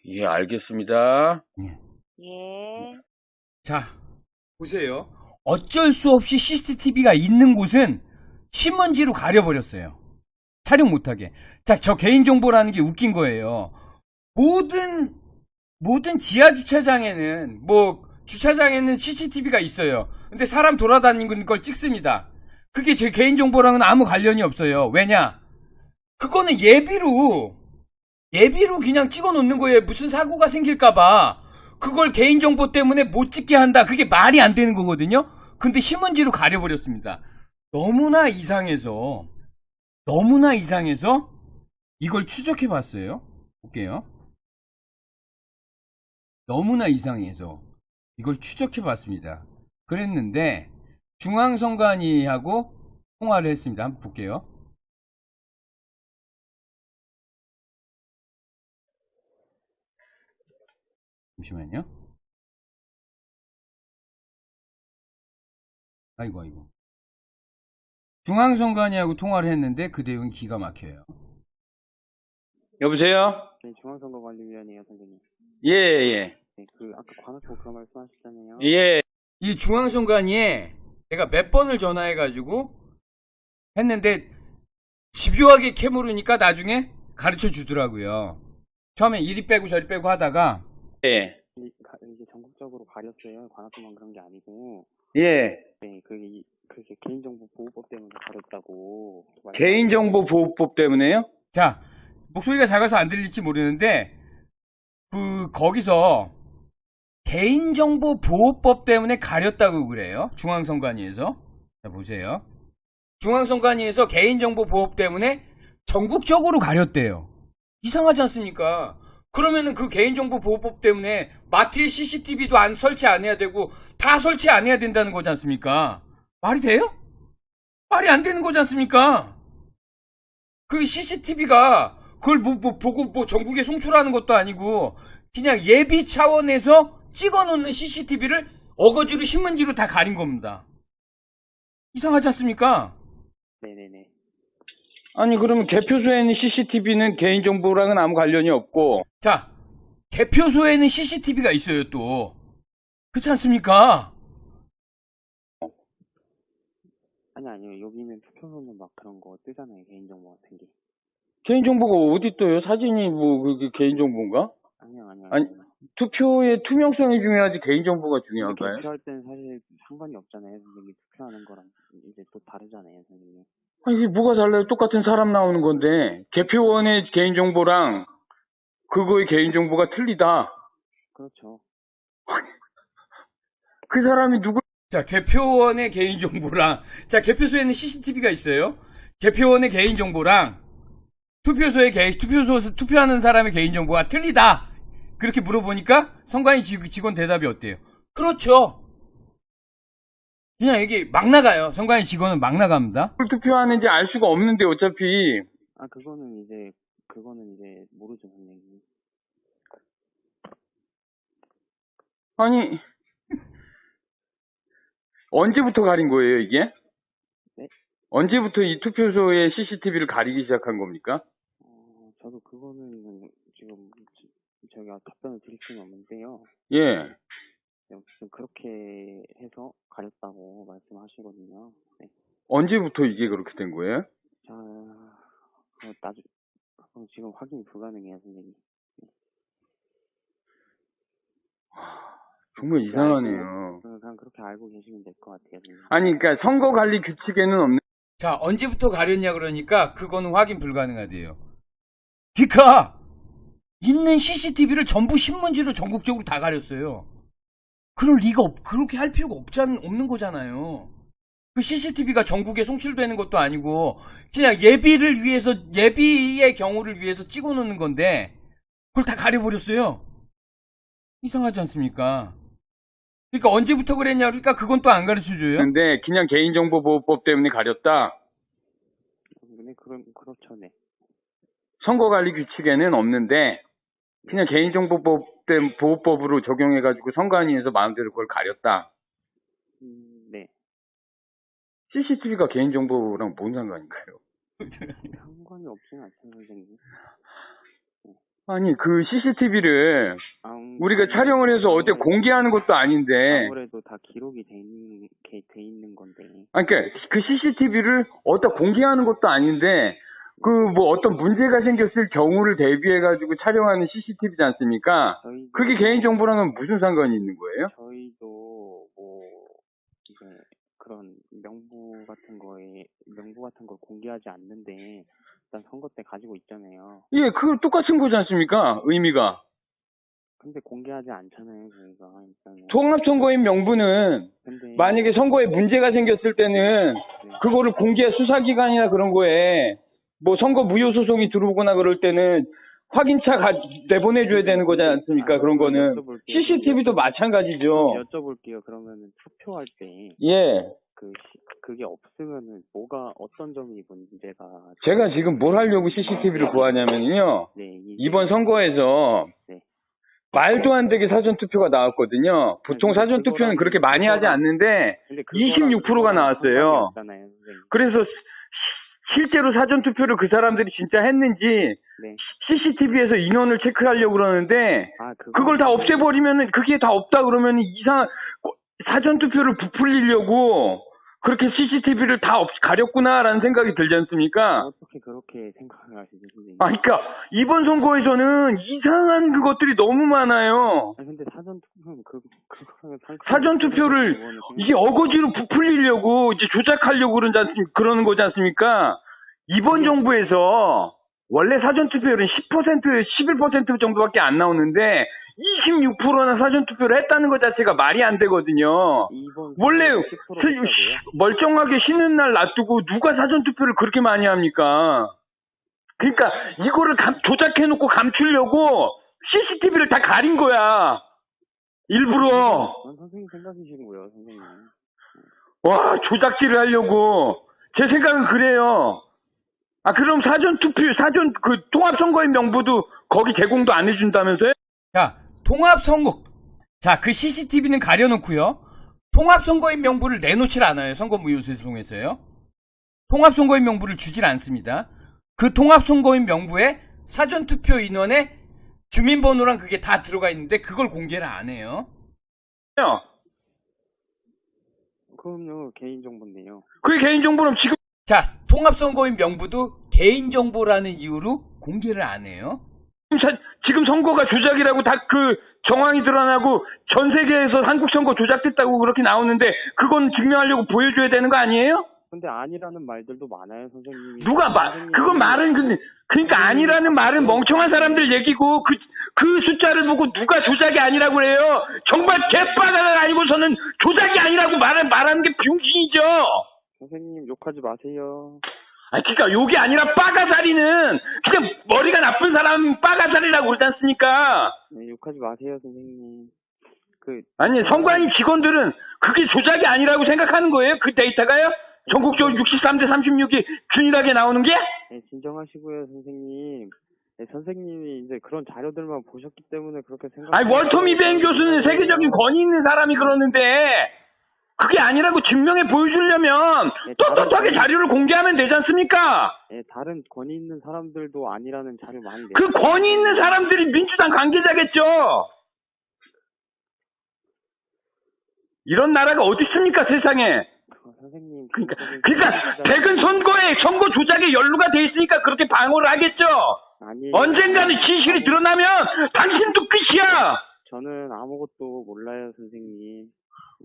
O: 예, 알겠습니다.
P: 예.
N: 자, 보세요. 어쩔 수 없이 CCTV가 있는 곳은 신문지로 가려버렸어요. 촬영 못하게. 자, 저 개인정보라는 게 웃긴 거예요. 모든 지하주차장에는, 주차장에는 CCTV가 있어요. 근데 사람 돌아다니는 걸 찍습니다. 그게 제 개인정보랑은 아무 관련이 없어요. 왜냐? 그거는 예비로 그냥 찍어 놓는 거예요. 무슨 사고가 생길까봐. 그걸 개인정보 때문에 못 찍게 한다. 그게 말이 안 되는 거거든요. 근데 신문지로 가려버렸습니다. 너무나 이상해서 이걸 추적해 봤어요. 볼게요. 너무나 이상해서 이걸 추적해 봤습니다. 그랬는데 중앙선관위하고 통화를 했습니다. 한번 볼게요. 잠시만요. 아이고. 중앙선관위하고 통화를 했는데 그 내용이 기가 막혀요.
O: 여보세요?
Q: 네, 중앙선거관리위원회요, 선생님.
O: 예.
Q: 네, 아까 관악구 그런 말씀하시잖아요.
O: 예.
N: 이 중앙선관위에 제가 몇 번을 전화해가지고 했는데 집요하게 캐물으니까 나중에 가르쳐 주더라고요. 처음에 이리 빼고 저리 빼고 하다가
O: 예.
Q: 이게 전국적으로 가렸어요. 관악구만 그런 게 아니고.
O: 예.
Q: 네, 그게 개인정보 보호법 때문에 가렸다고.
O: 개인정보 보호법 때문에요?
N: 자, 목소리가 작아서 안 들릴지 모르는데 거기서 개인정보 보호법 때문에 가렸다고 그래요. 중앙선관위에서. 자, 보세요. 중앙선관위에서 개인정보 보호법 때문에 전국적으로 가렸대요. 이상하지 않습니까? 그러면은 그 개인정보 보호법 때문에 마트에 CCTV도 설치 안 해야 되고 다 설치 안 해야 된다는 거지 않습니까? 말이 돼요? 말이 안 되는 거지 않습니까? 그 CCTV가 그걸 보고 전국에 송출하는 것도 아니고 그냥 예비 차원에서 찍어놓는 CCTV를 어거지로 신문지로 다 가린 겁니다. 이상하지 않습니까?
Q: 네네네.
O: 아니 그러면 개표소에는 CCTV는 개인정보랑은 아무 관련이 없고.
N: 자, 개표소에는 CCTV가 있어요 또. 그렇지 않습니까?
Q: 아니요. 여기는 투표소는 막 그런 거 뜨잖아요. 개인정보 같은 게.
O: 개인정보가 어디 떠요? 사진이 그게 개인정보인가?
Q: 아니요.
O: 아니, 투표의 투명성이 중요하지 개인정보가 중요할까요?
Q: 투표할 때는 사실 상관이 없잖아요. 선생님 투표하는 거랑 이제 또 다르잖아요. 선생님.
O: 아니 이게 뭐가 달라요? 똑같은 사람 나오는 건데 개표원의 개인정보랑 그거의 개인정보가 틀리다.
Q: 그렇죠.
O: 그 사람이 누구
N: 자, 개표원의 개인정보랑, 자, 개표소에는 CCTV가 있어요. 개표원의 개인정보랑 투표소의 투표소에서 투표하는 사람의 개인정보가 틀리다. 그렇게 물어보니까 선관위 직원 대답이 어때요? 그렇죠. 그냥 이게 막 나가요. 선관위 직원은 막 나갑니다.
O: 투표하는지 알 수가 없는데 어차피.
Q: 아, 그거는 이제 모르죠, 선생님.
O: 아니, 언제부터 가린 거예요, 이게?
Q: 네?
O: 언제부터 이 투표소에 CCTV를 가리기 시작한 겁니까?
Q: 저도 그거는 지금 저희가 답변을 드릴 수는 없는데요.
O: 예.
Q: 네, 무슨 그렇게 해서 가렸다고 말씀하시거든요. 네.
O: 언제부터 이게 그렇게 된 거예요?
Q: 자, 지금 확인이 불가능해요, 선생님.
O: 정말 이상하네요.
Q: 그냥 그렇게 알고 계시면 될 것 같아요. 선생님.
O: 아니, 그러니까 선거관리 규칙에는 없는.
N: 자, 언제부터 가렸냐 그러니까 그거는 확인 불가능하대요. 그러니까 있는 CCTV를 전부 신문지로 전국적으로 다 가렸어요. 그럴 리가 그렇게 할 필요가 없는 거잖아요. 그 CCTV가 전국에 송출되는 것도 아니고 그냥 예비의 경우를 위해서 찍어 놓는 건데 그걸 다 가려버렸어요. 이상하지 않습니까? 그러니까 언제부터 그랬냐 그러니까 그건 또 안 가르쳐줘요.
O: 근데 그냥 개인정보보호법 때문에 가렸다.
Q: 네, 그렇죠, 네.
O: 선거관리 규칙에는 없는데 그냥 개인정보보호법으로 적용해가지고 선관위에서 마음대로 그걸 가렸다.
Q: 네.
O: CCTV가 개인정보랑 뭔 상관인가요?
Q: 상관이 없진 않죠, 선생님.
O: 아니, 그 CCTV를 우리가 촬영을 해서 어디 공개하는 것도 아닌데.
Q: 아무래도 다 기록이 돼 있는 건데.
O: 아니, 그러니까 그 CCTV를 어디다 공개하는 것도 아닌데, 그 뭐 어떤 문제가 생겼을 경우를 대비해가지고 촬영하는 CCTV지 않습니까? 그게 개인정보랑은 무슨 상관이 있는 거예요?
Q: 저희도 이제 그런 명부 같은 걸 공개하지 않는데 일단 선거 때 가지고 있잖아요.
O: 예, 그 똑같은 거지 않습니까? 의미가.
Q: 근데 공개하지 않잖아요, 저희가. 일단은.
O: 통합선거인 명부는 만약에 선거에 문제가 생겼을 때는 그거를 공개 수사기관이나 그런 거에 뭐 선거 무효소송이 들어오거나 그럴 때는 확인차 내보내줘야 되는 거지 않습니까? 그런 거는. CCTV도 마찬가지죠.
Q: 여쭤볼게요. 그러면은 투표할 때.
O: 예.
Q: 그게 없으면은 어떤 점이 문제가.
O: 제가 지금 뭘 하려고 CCTV를 구하냐면요.
Q: 네,
O: 이번 선거에서
Q: 네.
O: 말도 안 되게 사전투표가 나왔거든요. 보통 사전투표는 그렇게 많이 하지 않는데 26%가 나왔어요. 그래서 실제로 사전투표를 그 사람들이 진짜 했는지 CCTV에서 인원을 체크하려고 그러는데 그걸 다 없애버리면은 그게 다 없다 그러면 사전투표를 부풀리려고 그렇게 CCTV를 다 가렸구나라는 생각이 들지 않습니까?
Q: 어떻게 그렇게 생각을 하시죠, 선생님?
O: 그러니까 이번 선거에서는 이상한 그것들이 너무 많아요.
Q: 근데 사전투표는
O: 사전투표를 이게 어거지로 부풀리려고 이제 조작하려고 그러는 거지 않습니까? 이번 정부에서 원래 사전투표율은 10%, 11% 정도밖에 안 나오는데 26%나 사전투표를 했다는 것 자체가 말이 안 되거든요. 원래 멀쩡하게 쉬는 날 놔두고 누가 사전투표를 그렇게 많이 합니까? 그러니까 이거를 조작해놓고 감추려고 CCTV를 다 가린 거야. 일부러.
Q: 선생님 생각이시고요, 선생님.
O: 와, 조작질을 하려고. 제 생각은 그래요. 그럼 통합선거인 명부도 거기 제공도 안 해준다면서요?
N: 자, 통합선거. 자, 그 CCTV는 가려놓고요. 통합선거인 명부를 내놓질 않아요. 선거무효소송에서요. 통합선거인 명부를 주질 않습니다. 그 통합선거인 명부에 사전투표 인원의 주민번호랑 그게 다 들어가 있는데 그걸 공개를 안 해요.
Q: 그럼요, 개인정보인데요.
O: 그게 개인정보는 지금.
N: 자, 통합선거인 명부도 개인정보라는 이유로 공개를 안 해요.
O: 지금 선거가 조작이라고 다 그 정황이 드러나고 전 세계에서 한국 선거 조작됐다고 그렇게 나오는데 그건 증명하려고 보여줘야 되는 거 아니에요?
Q: 근데 아니라는 말들도 많아요, 선생님이.
O: 그건 말은 근데 그러니까 아니라는 말은 멍청한 사람들 얘기고 그 숫자를 보고 누가 조작이 아니라고 그래요. 정말 개빠가가 아니고서는 조작이 아니라고 말하는 게 병신이죠.
Q: 선생님 욕하지 마세요.
O: 아니 그러니까 욕이 아니라 빠가사리는 그냥 머리가 나쁜 사람 빠가사리라고 그러지 않습니까?
Q: 네, 욕하지 마세요, 선생님.
O: 아니 선관위 직원들은 그게 조작이 아니라고 생각하는 거예요? 그 데이터가요? 전국적으로 63대 36이 균일하게 나오는 게?
Q: 네, 진정하시고요, 선생님. 네, 선생님이 이제 그런 자료들만 보셨기 때문에 그렇게 생각.
O: 아니 월톰 이벤 교수는 세계적인 권위 있는 사람이 그러는데 그게 아니라고 증명해 보여주려면 떳떳하게 자료를 공개하면 되지 않습니까?
Q: 네, 다른 권위 있는 사람들도 아니라는 자료 많이 내.
O: 그 권위 있는 사람들이 민주당 관계자겠죠. 이런 나라가 어디 있습니까 세상에?
Q: 선생님.
O: 그러니까 대근 선거에 선거 조작에 연루가 돼 있으니까 그렇게 방어를 하겠죠.
Q: 아니.
O: 언젠가는 진실이 드러나면 당신도 끝이야.
Q: 저는 아무것도 몰라요, 선생님.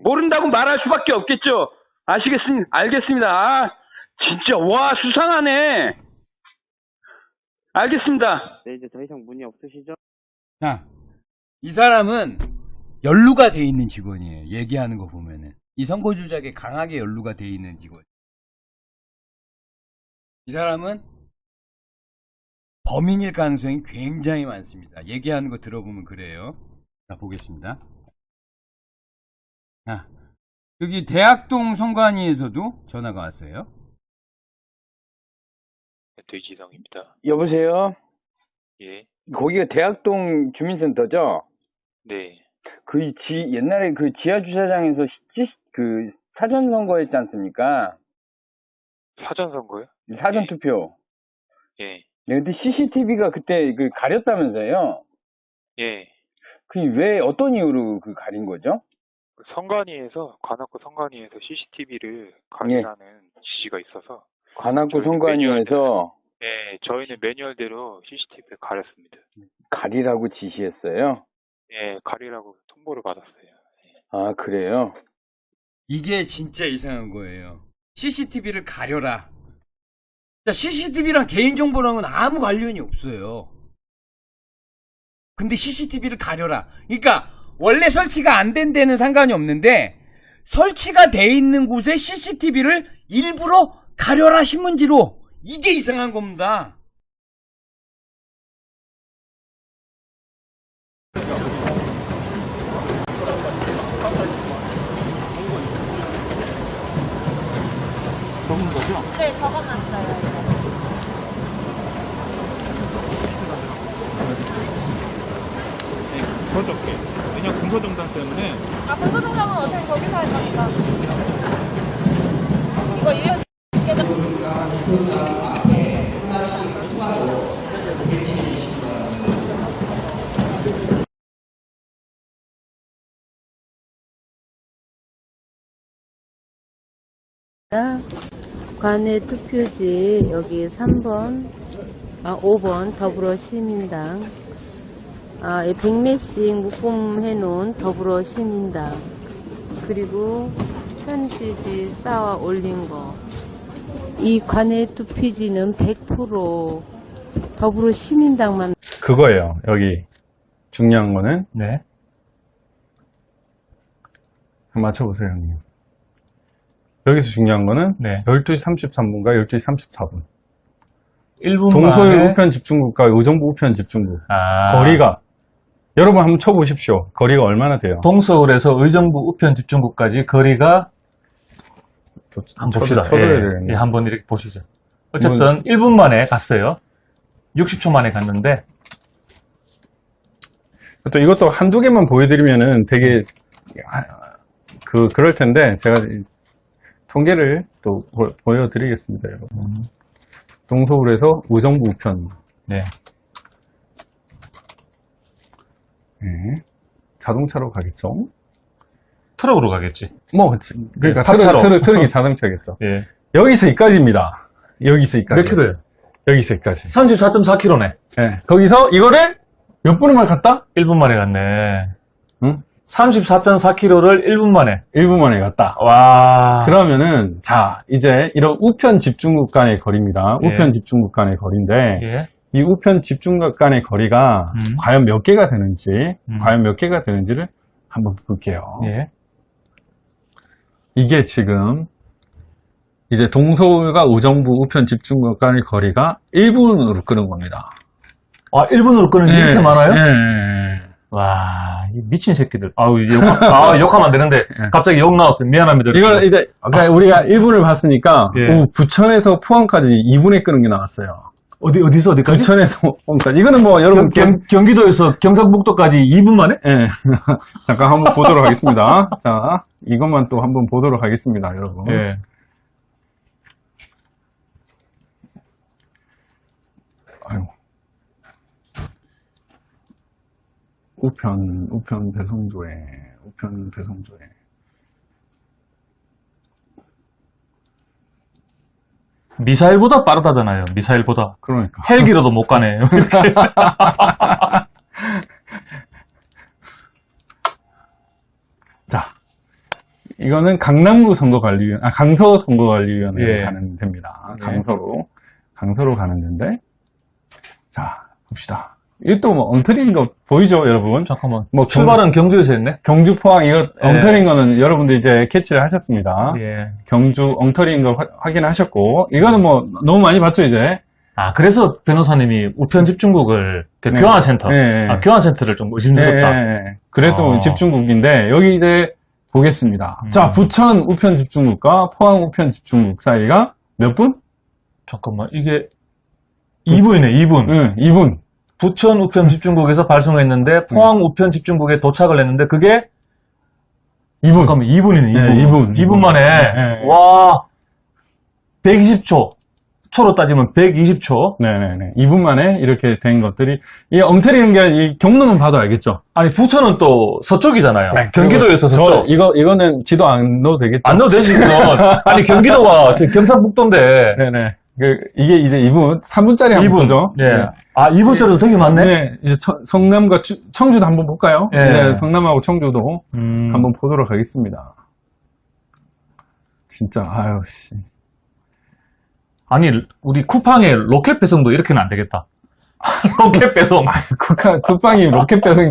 O: 모른다고 말할 수밖에 없겠죠. 알겠습니다. 아, 진짜 와 수상하네. 알겠습니다.
Q: 네, 이제 더 이상 문의 없으시죠?
N: 자, 이 사람은 연루가 돼 있는 직원이에요. 얘기하는 거 보면은. 이 선거 조작에 강하게 연루가 돼 있는 직원. 이 사람은 범인일 가능성이 굉장히 많습니다. 얘기하는 거 들어보면 그래요. 자, 보겠습니다. 자, 여기 대학동 선관위에서도 전화가 왔어요.
R: 돼지성입니다.
O: 여보세요?
R: 예.
O: 거기가 대학동 주민센터죠?
R: 네.
O: 옛날에 그 지하 주차장에서 그 사전 선거했지 않습니까?
R: 사전 선거요?
O: 사전 투표.
R: 예.
O: 네, 근데 CCTV가 그때 가렸다면서요?
R: 예.
O: 왜 어떤 이유로 가린 거죠?
R: 선관위에서 관악구 선관위에서 CCTV를 가리라는 지시가 있어서
O: 관악구 선관위에서
R: 예, 저희는 매뉴얼대로 CCTV를 가렸습니다.
O: 가리라고 지시했어요?
R: 예, 가리라고 통보를 받았어요.
O: 아, 그래요? 이게 진짜 이상한 거예요. CCTV를 가려라. CCTV랑 개인정보랑은 아무 관련이 없어요. 근데 CCTV를 가려라. 그러니까 원래 설치가 안 된 데는 상관이 없는데 설치가 돼 있는 곳에 CCTV를 일부러 가려라 신문지로. 이게 이상한 겁니다.
S: 적은 거죠? 네, 적어놨어요.
A: 더 적게. 왜냐면 근거정당 때문에.
S: 아, 근거정당은 어차피 거기서 할 거니까. 이거 이래요.
T: 관내 투표지 여기 3번, 5번 더불어시민당, 100매씩 묶음해 놓은 더불어시민당, 그리고 편지지 쌓아 올린 거. 이 관내 투표지는 100% 더불어시민당만.
F: 그거예요. 여기 중요한 거는. 네. 한번 맞춰보세요, 형님. 여기서 중요한 거는 12시 33분과 12시 34분. 1분 동서울 우편 집중국과 의정부 우편 집중국. 거리가 여러분 한번 쳐보십시오. 거리가 얼마나 돼요?
U: 동서울에서 의정부 우편 집중국까지 거리가 한번 봅시다. 예, 한번 이렇게 보시죠. 어쨌든 1분 만에 갔어요. 60초 만에 갔는데
F: 또 이것도 한두 개만 보여드리면은 되게 그럴 텐데 제가 통계를 또 보여드리겠습니다, 여러분. 동서울에서 의정부 우편. 네. 자동차로 가겠죠?
U: 트럭으로 가겠지.
F: 그러니까
U: 탑차로.
F: 트럭이 자동차겠죠.
U: 예.
F: 여기서 여기까지입니다. 여기서 여기까지.
U: 몇 킬로예요?
F: 여기서 여기까지.
U: 34.4km네.
F: 네. 거기서 이거를 몇 분을 만에 갔다?
U: 1분 만에 갔네.
F: 응?
U: 34.4km를 1분 만에.
F: 1분 만에 갔다.
U: 와.
F: 그러면은, 자, 이제 이런 우편 집중국 간의 거리입니다. 우편 집중국 간의 거리인데,
U: 예.
F: 이 우편 집중국 간의 거리가 과연 몇 개가 되는지, 과연 몇 개가 되는지를 한번 볼게요.
U: 예.
F: 이게 지금, 이제 동서울과 의정부 우편 집중국 간의 거리가 1분으로 끄는 겁니다.
U: 아, 1분으로 끄는 게
F: 예,
U: 이렇게 많아요?
F: 예.
U: 와, 이 미친 새끼들. 아우, 욕하면 안 되는데, 갑자기 욕 나왔어요. 미안합니다.
F: 이걸 이제, 우리가 1분을 봤으니까,
U: 예.
F: 부천에서 포항까지 2분에 끄는 게 나왔어요.
U: 어디서 어디까지?
F: 부천에서 포항까지. 이거는 뭐, 여러분.
U: 경기도에서 경상북도까지 2분 만에?
F: 예. 잠깐 한번 보도록 하겠습니다. 자, 이것만 또 한번 보도록 하겠습니다, 여러분.
U: 예.
F: 아유. 우편 배송조회.
U: 미사일보다 빠르다잖아요. 미사일보다.
F: 그러니까.
U: 헬기로도 못 가네.
F: 자, 이거는 강남구 선거관리위원, 강서 선거관리위원회에
U: 예.
F: 가는 데입니다.
U: 예.
F: 강서로 가는 데인데. 자, 봅시다. 이것도 뭐 엉터리인 거 보이죠, 여러분?
U: 잠깐만.
F: 뭐
U: 출발은 경주에서 했네?
F: 경주 포항 이거 엉터리인 거는 여러분들 이제 캐치를 하셨습니다.
U: 예.
F: 경주 엉터리인 거 확인하셨고, 이거는 뭐 너무 많이 봤죠, 이제.
U: 아, 그래서 변호사님이 우편 집중국을,
F: 네.
U: 교환센터.
F: 네.
U: 아, 교환센터를 좀 의심스럽다.
F: 네. 그래도
U: 아.
F: 집중국인데, 여기 이제 보겠습니다. 자, 부천 우편 집중국과 포항 우편 집중국 사이가 몇 분?
U: 잠깐만, 이게 2분이네, 2분.
F: 응, 2분.
U: 부천 우편 집중국에서 발송했는데, 포항 우편 집중국에 도착을 했는데, 그게
F: 2분.
U: 잠깐만, 2분이네, 2분.
F: 네, 2분.
U: 2분 만에.
F: 네.
U: 와, 120초. 초로 따지면 120초.
F: 네네네. 2분 만에 이렇게 된 것들이, 이 엉터리인 게, 이 경로는 봐도 알겠죠?
U: 아니, 부천은 또 서쪽이잖아요. 경기도에서 서쪽.
F: 이거는 지도 안 넣어도 되겠죠?
U: 안 넣어도 되지, 이건. 아니, 경기도가 지금 경상북도인데.
F: 네네. 이게 이제 2분, 3분짜리 한
U: 2분.
F: 죠
U: 예. 아, 2분짜리도 되게 많네?
F: 네. 이제 성남과 청주도 한번 볼까요?
U: 예.
F: 네, 성남하고 청주도 한번 보도록 하겠습니다. 진짜, 아유, 씨.
U: 아니, 우리 쿠팡의 로켓 배송도 이렇게는 안 되겠다. 로켓 배송.
F: 쿠팡이 로켓 배송이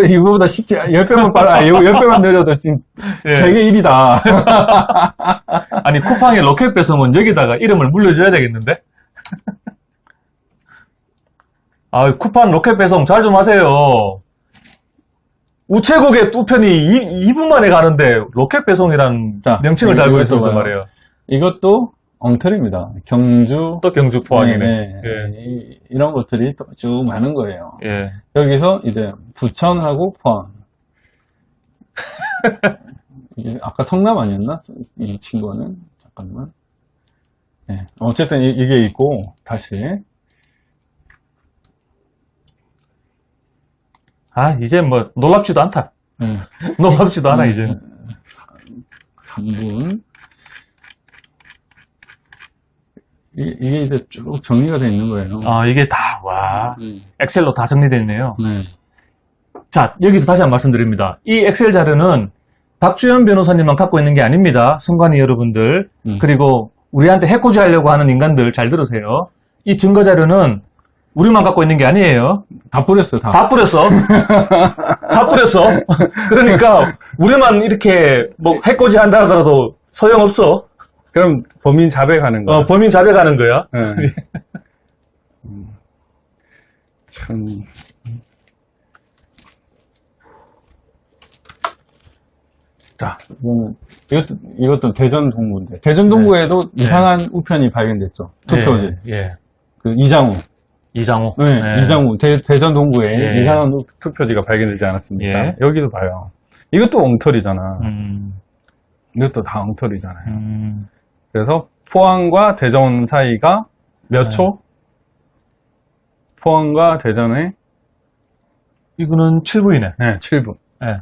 F: 이거보다 쉽지, 10배만 빨라, 10배만 느려도 지금 세계 1위다.
U: 아니, 쿠팡의 로켓 배송은 여기다가 이름을 물려줘야 되겠는데? 아, 쿠팡 로켓 배송 잘 좀 하세요. 우체국의 우편이 2분 만에 가는데 로켓 배송이란 명칭을 달고 있어서 말이에요.
F: 이것도 엉터리입니다. 경주.
U: 또 경주 포항이네.
F: 네.
U: 예.
F: 이런 것들이 또 쭉 많은 거예요.
U: 예.
F: 여기서 이제 부천하고 포항. 이게 아까 성남 아니었나? 이 친구는. 잠깐만. 네. 어쨌든 이게 있고, 다시.
U: 아, 이제 뭐, 놀랍지도 않다. 놀랍지도 않아, 이제.
F: 3분. 이게 이제 쭉 정리가 되어 있는 거예요.
U: 아, 이게 다, 와. 엑셀로 다 정리되어 있네요.
F: 네.
U: 자, 여기서 다시 한번 말씀드립니다. 이 엑셀 자료는 박주현 변호사님만 갖고 있는 게 아닙니다. 선관위 여러분들. 그리고 우리한테 해코지 하려고 하는 인간들 잘 들으세요. 이 증거 자료는 우리만 갖고 있는 게 아니에요.
F: 다 뿌렸어요,
U: 다 뿌렸어. 다 뿌렸어. 그러니까 우리만 이렇게 뭐 해코지 한다 하더라도 소용없어.
F: 그럼 범인 자백하는 거야.
U: 범인 자백하는 거야.
F: 네. 참. 자, 이것도 대전 동구인데. 대전 동구에도 이상한 우편이 발견됐죠. 투표지.
U: 예.
F: 그 이장우.
U: 네,
F: 네. 이장우. 대전 동구에 이상한 투표지가 발견되지 않았습니까?
U: 예.
F: 여기도 봐요. 이것도 엉터리잖아. 이것도 다 엉터리잖아요. 그래서 포항과 대전 사이가 몇 초? 포항과 대전의
U: 이거는 7분이네.
F: 네, 7분.
U: 네.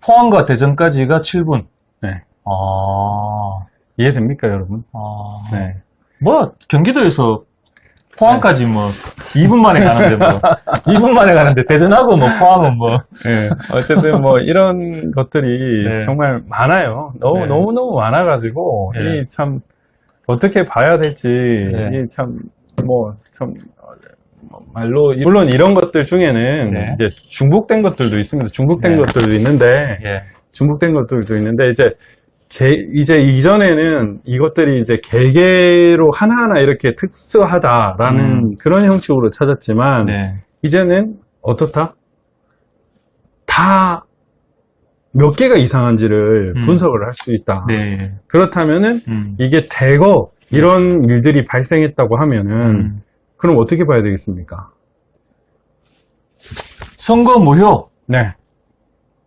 U: 포항과 대전까지가 7분.
F: 네.
U: 아.
F: 이해됩니까, 여러분?
U: 아.
F: 네.
U: 뭐, 경기도에서 포항까지 뭐 2분 만에 가는데 뭐 2분 만에 가는데 대전하고 뭐 포항은 뭐
F: 예. 어쨌든 뭐 이런 것들이
U: 네.
F: 정말 많아요.
U: 네.
F: 너무 많아가지고
U: 네.
F: 이 참 어떻게 봐야 될지
U: 네.
F: 이 참 말로 물론 이런 것들 중에는
U: 네.
F: 이제 중복된 것들도 있습니다. 중복된
U: 네.
F: 것들도 있는데
U: 예.
F: 중복된 것들도 있는데 이제 이전에는 이것들이 이제 개개로 하나하나 이렇게 특수하다라는 그런 형식으로 찾았지만
U: 네.
F: 이제는 어떻다? 다 몇 개가 이상한지를 분석을 할 수 있다.
U: 네.
F: 그렇다면은 이게 대거 이런 일들이 발생했다고 하면은 그럼 어떻게 봐야 되겠습니까?
U: 선거 무효.
F: 네.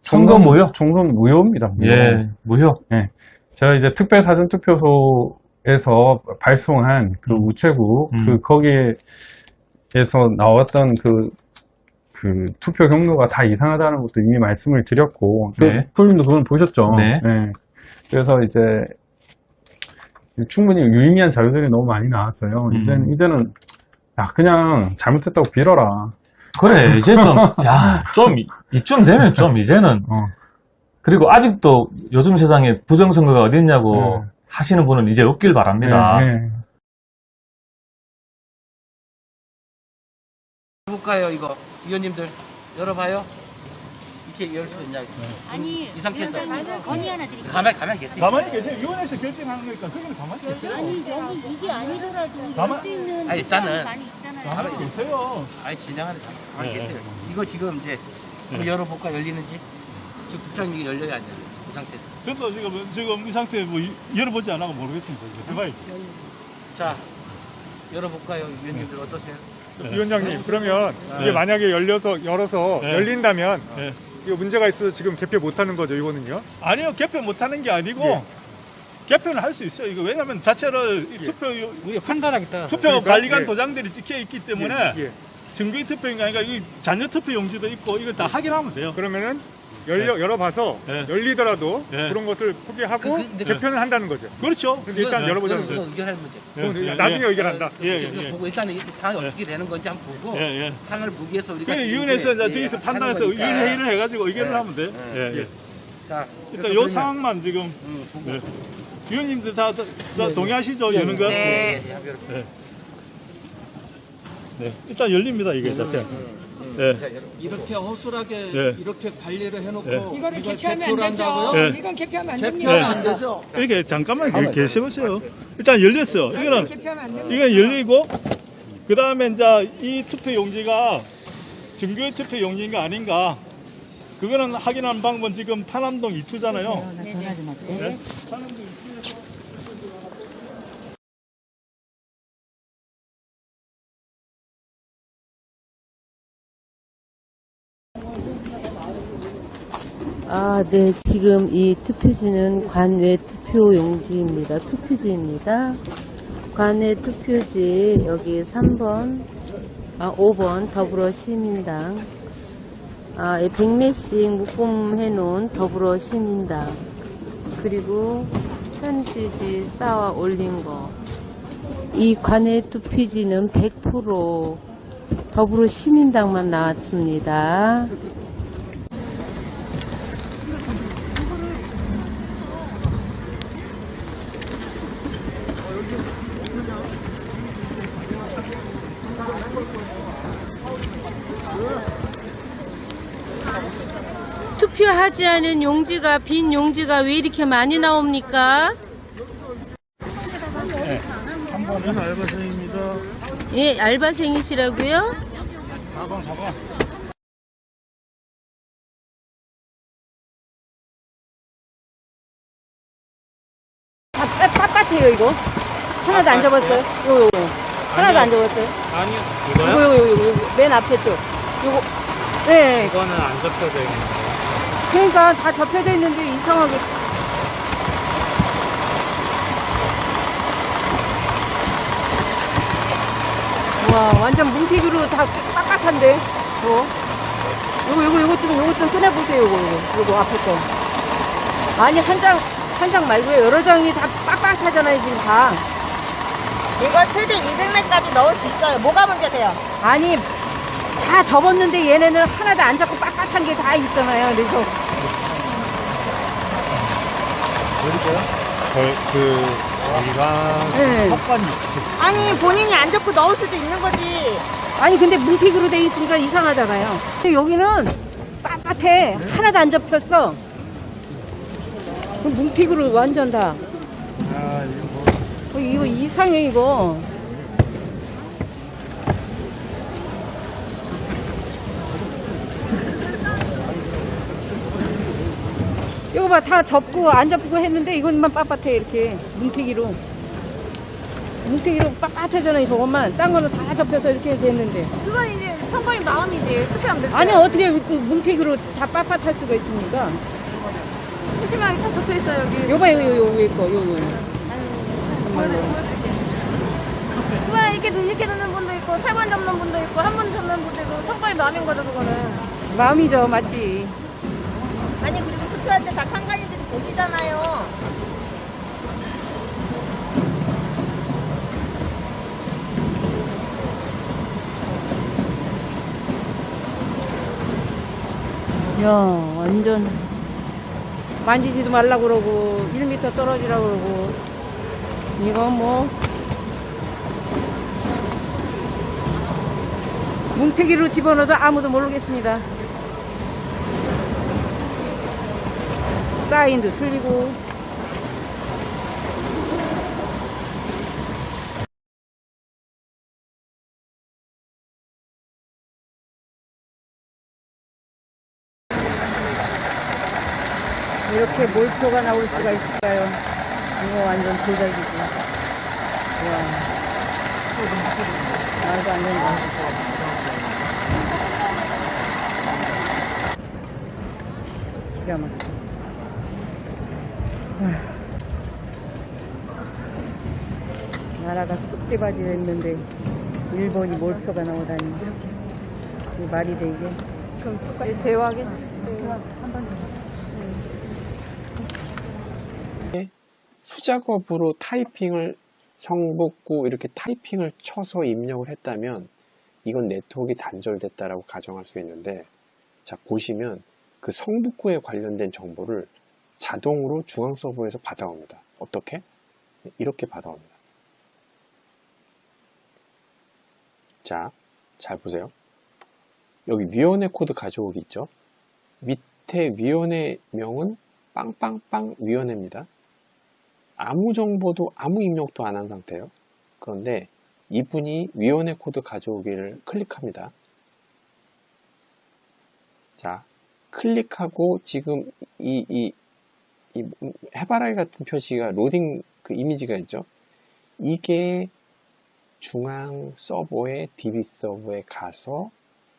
U: 선거 무효?
F: 총선 무효입니다. 무효.
U: 예, 무효.
F: 네. 제가 이제 특별 사전 투표소에서 발송한 그 우체국 거기에서 나왔던 그 투표 경로가 다 이상하다는 것도 이미 말씀을 드렸고,
U: 네.
F: 프로님도 그건 보셨죠?
U: 네.
F: 그래서 이제 충분히 유의미한 자료들이 너무 많이 나왔어요. 이제는 야 그냥 잘못했다고 빌어라.
U: 그래, 이제 좀 이쯤 되면 좀 이제는 그리고 아직도 요즘 세상에 부정선거가 어딨냐고 하시는 분은 이제 없길 바랍니다.
B: 볼까요 이거 위원님들 열어봐요. 이렇게 열 수 있냐?
S: 아니,
B: 이 상태에서
S: 건의 하나 드릴게요.
B: 가만히 계세요.
A: 가만히 계세요. 위원회에서 결정하는 거니까 그냥 가만히 계세요.
S: 아니, 여기 이게 아니더라도
A: 가만-
S: 수 있는
B: 아니, 일단은
S: 경우가 많이 있잖아요.
A: 가만히 계세요.
B: 아니 진행하는 가만히
A: 네.
B: 계세요. 이거 지금 이제 한번 열어볼까 열리는지? 지금 국장이 이게 열려야 안 열려? 이 상태에서.
A: 저도 지금 이 상태에 뭐 열어보지 않아서 모르겠습니다. 해봐요.
B: 자 열어볼까요 위원님들 어떠세요?
V: 위원장님, 그러면 이게 만약에 열어서 열린다면 이거 문제가 있어서 지금 개표 못하는 거죠, 이거는요?
A: 아니요, 개표 못하는 게 아니고 개표는 할 수 있어요. 이거 왜냐하면 자체를 투표
B: 우리 판단하겠다.
A: 투표 관리관 도장들이 찍혀 있기 때문에 증거인 투표인가 아니라 이 잔여 투표 용지도 있고 이걸 다 확인하면 돼요.
V: 그러면은 열어봐서 열리더라도 그런 것을 포기하고 개표는 한다는 거죠.
A: 그렇죠.
V: 일단 열어보자는
B: 그건
V: 거죠.
B: 의결할 문제.
V: 나중에 의결한다.
B: 지금 보고 일단은 이렇게 상황이 어떻게 되는 건지 한번 보고 상을 보기 위해서 우리가
A: 위원회에서 이제 저기서 판단해서 위원회의를 해가지고 의견을 하면 돼요.
B: 자,
A: 일단 이 상황만 지금 위원님들 다 동의하시죠? 여는 거?
B: 네.
A: 일단 열립니다 이게 자체.
W: 이렇게 허술하게 이렇게 관리를 해놓고
X: 이거를
W: 이걸
X: 개표하면 안
W: 개표를
X: 되죠.
W: 한다고요?
X: 이건 개표하면 안
W: 개표하면
X: 됩니다.
W: 안 되죠.
A: 이렇게 잠깐만 계셔보세요. 일단 열렸어. 이거는
X: 개표하면 안 됩니다.
A: 이건 열리고 그 다음에 이제 이 투표 용지가 증거의 투표 용지인가 아닌가 그거는 확인하는 방법은 지금 파남동 2투잖아요.
S: 전화 좀 할게.
T: 네, 지금 이 투표지는 관외 투표용지입니다. 투표지입니다. 관외 투표지 여기 3번, 5번 더불어시민당, 이 100매씩 묶음해 놓은 더불어시민당, 그리고 편지지 쌓아 올린 거. 이 관외 투표지는 100% 더불어시민당만 나왔습니다. 투표하지 않은 용지가, 빈 용지가 왜 이렇게 많이 나옵니까?
A: 3번은 알바생입니다.
T: 예, 알바생이시라고요?
A: 4번.
Y: 빳빳해요 이거. 하나도 안 접었어요. 요거. 하나도 안 접었어요.
E: 아니요.
Y: 요거. 맨 앞에 쪽. 요거. 네.
E: 이거는 안 접혀져 있는 거예요.
Y: 그러니까 다 접혀져 있는데 이상하게. 와, 완전 뭉티기로 다 빳빳한데. 요거 좀 꺼내보세요. 요거 앞에 거. 아니, 한 장 말고요. 여러 장이 다 빳빳하잖아요, 지금 다.
S: 이거 최대 200매까지
C: 넣을 수 있어요. 뭐가 문제세요?
Y: 아니, 다 접었는데 얘네는 하나도 안 잡고 빳빳한 게 다 있잖아요. 그래서.
A: 여기가
Y: 네.
A: 턱관이
C: 아니 본인이 안 잡고 넣을 수도 있는 거지.
Y: 아니, 근데 뭉티기로 돼 있으니까 이상하잖아요. 근데 여기는 빳빳해. 하나도 안 접혔어. 뭉티기로 완전 다. 이거 이상해, 이거. 이거 봐, 다 접고 안 접고 했는데 이것만 빳빳해, 이렇게. 뭉태기로 빳빳하잖아요, 저것만. 딴 거는 다 접혀서 이렇게 됐는데.
C: 그건 이제 선거인 마음이지. 투표하면 됐어요.
Y: 아니, 어떻게 뭉태기로 다 빳빳할 수가 있습니까?
C: 소심하게 다 적혀 있어요, 여기.
Y: 요봐, 요 위에 거, 요거. 정말로.
C: 그거 이렇게 넣는 분도 있고, 3번 접는 분도 있고, 한 번 접는 분도 있고, 선거인 마음인 거죠, 그거는.
Y: 마음이죠, 맞지.
C: 아니, 그리고 투표할 때 다 참가인들이 보시잖아요.
Y: 야, 완전 만지지도 말라고 그러고 1m 떨어지라고 그러고 이건 뭐 뭉태기로 집어넣어도 아무도 모르겠습니다. 사인도 틀리고. 이렇게 몰표가 나올 수가 있을까요? 이거 완전 조작이지. 와, 말도 안 된다. 기가 막혀. 나라가 쑥대바지 됐는데 일본이 몰표가 나오다니. 이게 말이 돼, 이게? 그럼 똑같이 재확인? 한번 더.
D: 수작업으로 타이핑을 성북구 이렇게 타이핑을 쳐서 입력을 했다면 이건 네트워크가 단절됐다라고 가정할 수 있는데, 자 보시면 그 성북구에 관련된 정보를 자동으로 중앙 서버에서 받아옵니다. 어떻게? 이렇게 받아옵니다. 자, 잘 보세요. 여기 위원회 코드 가져오기 있죠? 밑에 위원회명은 빵빵빵 위원회입니다. 아무 정보도 아무 입력도 안 한 상태예요. 그런데 이분이 위원회 코드 가져오기를 클릭합니다. 자, 클릭하고 지금 이 해바라기 같은 표시가 로딩 그 이미지가 있죠. 이게 중앙 서버의 DB 서버에 가서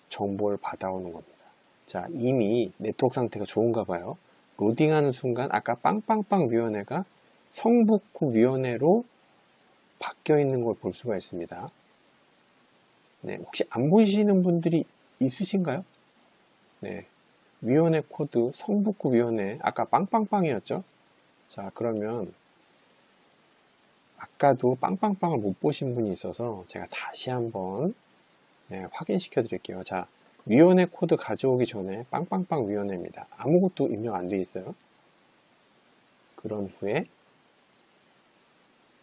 D: 정보를 받아오는 겁니다. 자, 이미 네트워크 상태가 좋은가 봐요. 로딩하는 순간 아까 빵빵빵 위원회가 성북구 위원회로 바뀌어 있는 걸 볼 수가 있습니다. 네, 혹시 안 보이시는 분들이 있으신가요? 네, 위원회 코드 성북구 위원회 아까 빵빵빵이었죠? 자, 그러면 아까도 빵빵빵을 못 보신 분이 있어서 제가 다시 한번 확인시켜 드릴게요. 자, 위원회 코드 가져오기 전에 빵빵빵 위원회입니다. 아무것도 입력 안 돼 있어요. 그런 후에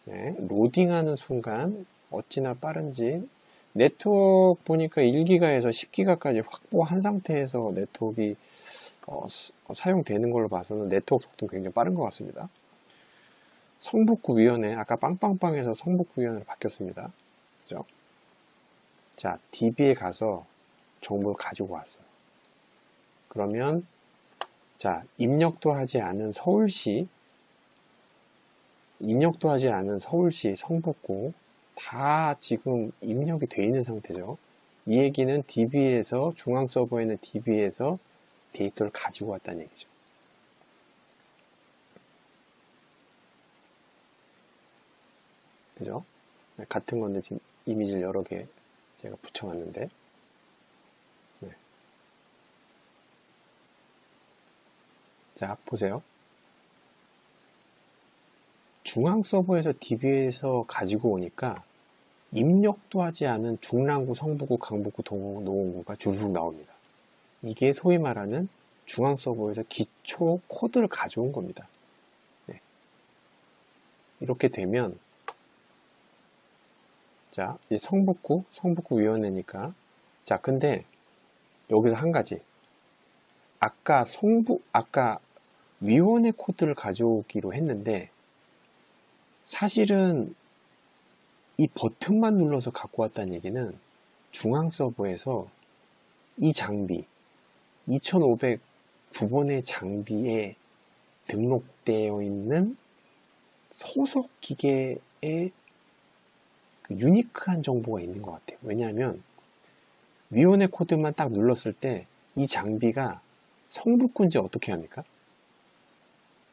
D: 로딩하는 순간 어찌나 빠른지 네트워크 보니까 1기가에서 10기가까지 확보한 상태에서 네트워크가 사용되는 걸로 봐서는 네트워크 속도는 굉장히 빠른 것 같습니다. 성북구 위원회 아까 빵빵빵에서 성북구 위원회로 바뀌었습니다. 그죠? 자, DB에 가서 정보를 가지고 왔어요. 그러면 자, 입력도 하지 않은 서울시 성북구 다 지금 입력이 되어 있는 상태죠. 이 얘기는 DB에서 중앙 서버에 있는 DB에서 데이터를 가지고 왔다는 얘기죠. 그죠? 같은 건데 지금 이미지를 여러 개 제가 붙여놨는데, 네. 자, 보세요. 중앙 서버에서 DB에서 가지고 오니까 입력도 하지 않은 중랑구, 성북구, 강북구, 노원구가 줄줄 나옵니다. 이게 소위 말하는 중앙 서버에서 기초 코드를 가져온 겁니다. 네. 이렇게 되면 자, 이 성북구 위원회니까 자, 근데 여기서 한 가지 아까 위원회 코드를 가져오기로 했는데 사실은 이 버튼만 눌러서 갖고 왔다는 얘기는 중앙 서버에서 이 장비 2509번의 장비에 등록되어 있는 소속 기계의 그 유니크한 정보가 있는 것 같아요. 왜냐하면 위원회 코드만 딱 눌렀을 때 이 장비가 성북구인지 어떻게 합니까?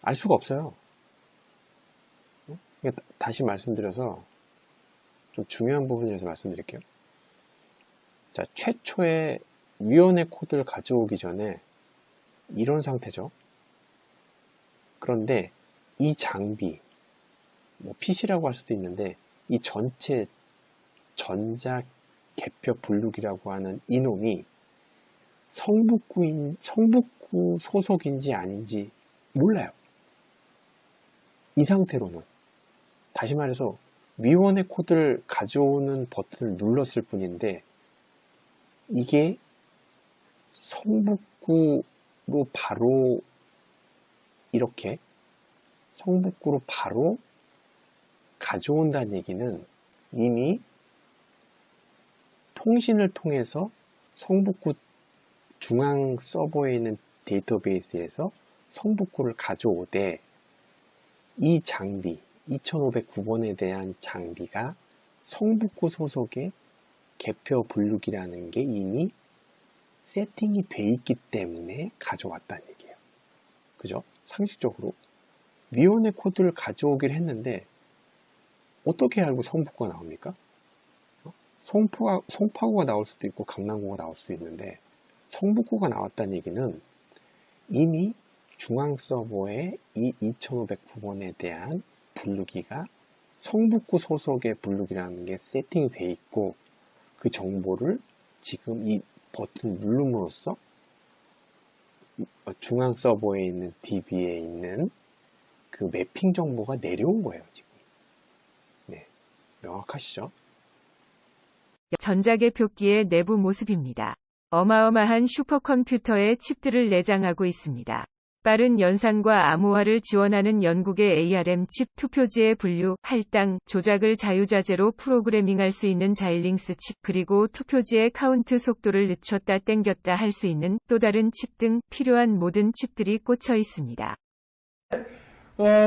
D: 알 수가 없어요. 다시 말씀드려서 좀 중요한 부분이라서 말씀드릴게요. 자, 최초의 위원회 코드를 가져오기 전에 이런 상태죠. 그런데 이 장비, 뭐 PC라고 할 수도 있는데 이 전체 전자 개표 분류기라고 하는 이놈이 성북구 소속인지 아닌지 몰라요. 이 상태로는. 다시 말해서 위원회 코드를 가져오는 버튼을 눌렀을 뿐인데 이게 성북구로 바로 이렇게 성북구로 바로 가져온다는 얘기는 이미 통신을 통해서 성북구 중앙 서버에 있는 데이터베이스에서 성북구를 가져오되 이 장비 2509번에 대한 장비가 성북구 소속의 개표 분류기라는 게 이미 세팅이 돼 있기 때문에 가져왔다는 얘기예요. 그죠? 상식적으로 위원회 코드를 가져오기를 했는데 어떻게 알고 성북구가 나옵니까? 송파구가 나올 수도 있고 강남구가 나올 수도 있는데 성북구가 나왔다는 얘기는 이미 중앙 서버에 이 2509번에 대한 분류기가 성북구 소속의 분류기라는 게 세팅돼 있고 그 정보를 지금 이 버튼 누름으로써 중앙 서버에 있는 DB에 있는 그 매핑 정보가 내려온 거예요, 지금. 네. 명확하시죠?
G: 전자개표기의 내부 모습입니다. 어마어마한 슈퍼컴퓨터에 칩들을 내장하고 있습니다. 빠른 연산과 암호화를 지원하는 영국의 ARM 칩, 투표지의 분류, 할당, 조작을 자유자재로 프로그래밍할 수 있는 자일링스 칩, 그리고 투표지의 카운트 속도를 늦췄다 땡겼다 할 수 있는 또 다른 칩 등 필요한 모든 칩들이 꽂혀 있습니다.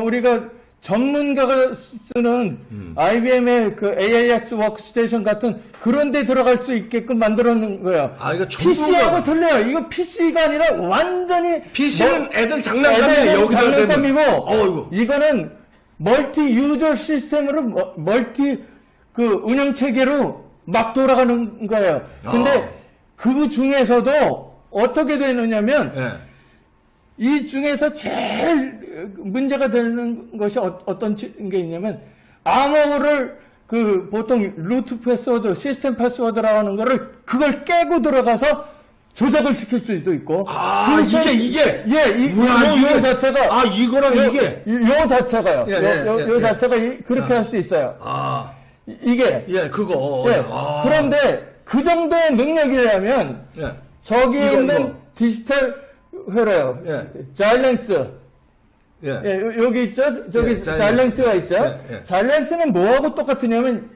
H: 우리가 전문가가 쓰는 IBM의 그 AIX 워크스테이션 같은 그런 데 들어갈 수 있게끔 만들어 놓은 거예요.
I: 아, 이거
H: PC하고 틀려요. 이거 PC가 아니라 완전히
I: PC는 애들 장난감이에요. 여기다
H: 장난감이고 이거는 멀티 유저 시스템으로 멀티 그 운영 체계로 막 돌아가는 거예요. 근데 그 중에서도 어떻게 되느냐면 이 중에서 제일 문제가 되는 것이 어떤 게 있냐면 암호를 그 보통 루트 패스워드, 시스템 패스워드라고 하는 거를 그걸 깨고 들어가서 조작을 시킬 수도 있고.
I: 아, 이게
H: 뭐야, 이 자체가
I: 이거랑
H: 요 자체가요. 요 자체가 그렇게 할 수 있어요. 이게
I: 그거.
H: 그런데 그 정도의 능력이라면 저기에 있는 디지털 회로요. 자일랭스. 여기 있죠? 저기 자일랭스가 있죠? 자일랭스는 뭐하고 똑같으냐면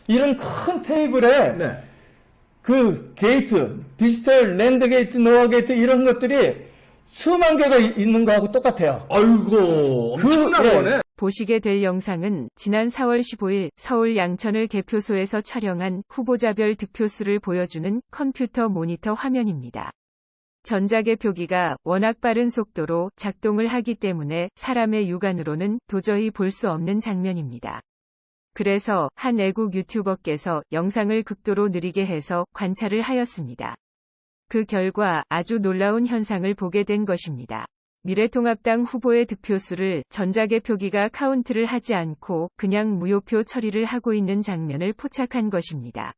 H: 이런 큰 테이블에 그 게이트, 디지털 랜드 게이트, 노아 게이트 이런 것들이 수만 개가 있는 거하고 똑같아요.
I: 아이고, 엄청난 거네.
G: 보시게 될 영상은 지난 4월 15일 서울 양천을 개표소에서 촬영한 후보자별 득표수를 보여주는 컴퓨터 모니터 화면입니다. 전자개표기가 워낙 빠른 속도로 작동을 하기 때문에 사람의 육안으로는 도저히 볼 수 없는 장면입니다. 그래서 한 애국 유튜버께서 영상을 극도로 느리게 해서 관찰을 하였습니다. 그 결과 아주 놀라운 현상을 보게 된 것입니다. 미래통합당 후보의 득표수를 전자개표기가 카운트를 하지 않고 그냥 무효표 처리를 하고 있는 장면을 포착한 것입니다.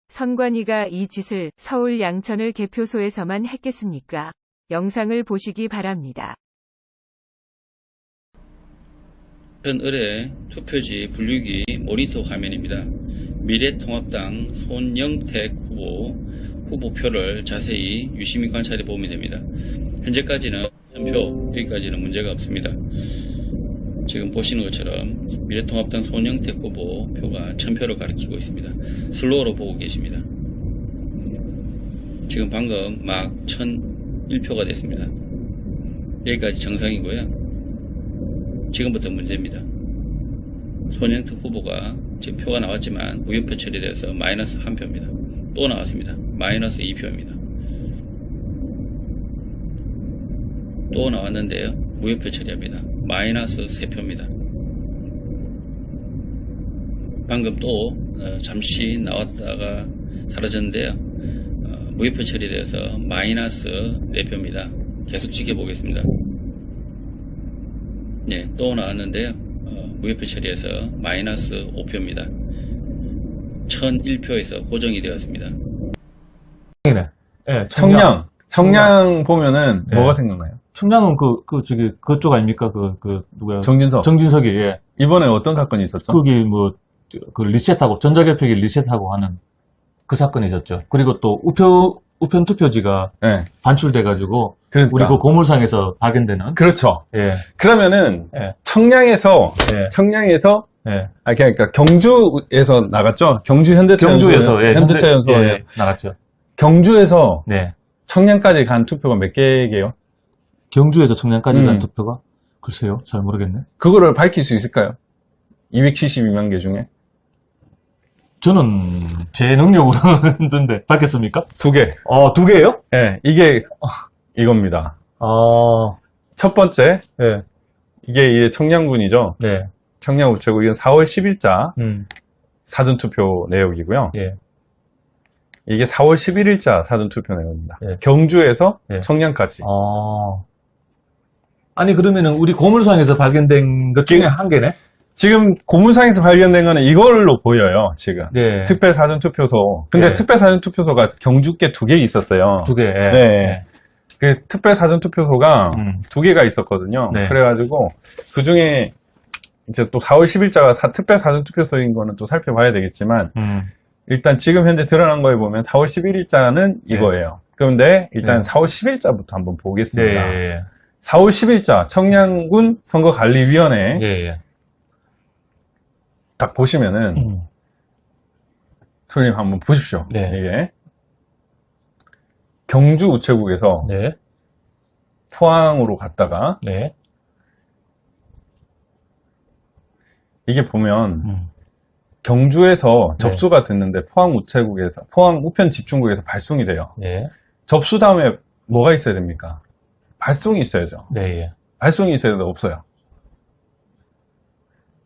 G: 선관위가 이 짓을 서울 양천을 개표소에서만 했겠습니까? 영상을 보시기 바랍니다.
J: 을의 투표지 분류기 모니터 화면입니다. 미래통합당 손영택 후보표를 자세히 유심히 관찰해 보면 됩니다. 현재까지는 표 여기까지는 문제가 없습니다. 지금 보시는 것처럼 미래통합당 손영택 후보 표가 1000표를 가리키고 있습니다. 슬로우로 보고 계십니다. 지금 방금 막 1001표가 됐습니다. 여기까지 정상이고요. 지금부터 문제입니다. 손영택 후보가 지금 표가 나왔지만 무효표 처리돼서 마이너스 1표입니다. 또 나왔습니다. 마이너스 2표입니다. 또 나왔는데요. 무효표 처리합니다. 마이너스 3표입니다. 방금 또 잠시 나왔다가 사라졌는데요. 무효표 처리돼서 마이너스 4표입니다. 계속 지켜보겠습니다. 네, 또 나왔는데요. 무효표 처리해서 마이너스 5표입니다. 1001표에서 고정이 되었습니다.
U: 네,
F: 청량 보면은 뭐가 생각나요?
U: 청량은 그쪽 아닙니까? 누구야?
F: 정진석.
U: 정진석이, 예.
F: 이번에 어떤 사건이 있었죠?
U: 거기 리셋하고, 전자개표기 리셋하고 하는 그 사건이 있었죠. 그리고 또 우편 투표지가 반출돼가지고,
F: 그러니까.
U: 우리 그 고물상에서 발견되는.
F: 그렇죠.
U: 예.
F: 그러면은, 청량에서, 그러니까 경주에서 나갔죠? 경주 현대차연소. 현대차연소에
U: 나갔죠.
F: 경주에서 청량까지 간 투표가 몇 개게요?
U: 경주에서 청량까지 간 투표가? 글쎄요, 잘 모르겠네.
F: 그거를 밝힐 수 있을까요? 272만 개 중에?
U: 저는 제 능력으로는 힘든데 밝혔습니까?
F: 2개.
U: 2개예요?
F: 네, 이게 이겁니다. 첫 번째, 이게 청량군이죠.
U: 네.
F: 청량 우체국 이건 4월 10일자 사전투표 내역이고요. 이게 4월 11일자 사전투표 내역입니다. 경주에서 청량까지.
U: 아니 그러면은 우리 고물상에서 발견된 것 중에 한 개네?
F: 지금 고물상에서 발견된 거는 이걸로 보여요, 지금. 특별 사전투표소. 근데 특별 사전투표소가 경주께 2개 있었어요.
U: 2개.
F: 네. 그 특별 사전투표소가 2개가 있었거든요. 그래가지고 그 중에 이제 또 4월 10일자가 특별 사전투표소인 거는 또 살펴봐야 되겠지만 일단 지금 현재 드러난 거에 보면 4월 11일자는 이거예요. 그런데 일단 4월 10일자부터 한번 보겠습니다. 4월 10일자 청량군 선거관리위원회 딱 보시면은 손님 한번 보십시오. 이게 경주 우체국에서 포항으로 갔다가 이게 보면 경주에서 접수가 됐는데 포항 우체국에서 포항 우편 집중국에서 발송이 돼요. 접수 다음에 뭐가 있어야 됩니까? 발송이 있어야죠. 발송이 있어야 되는데 없어요.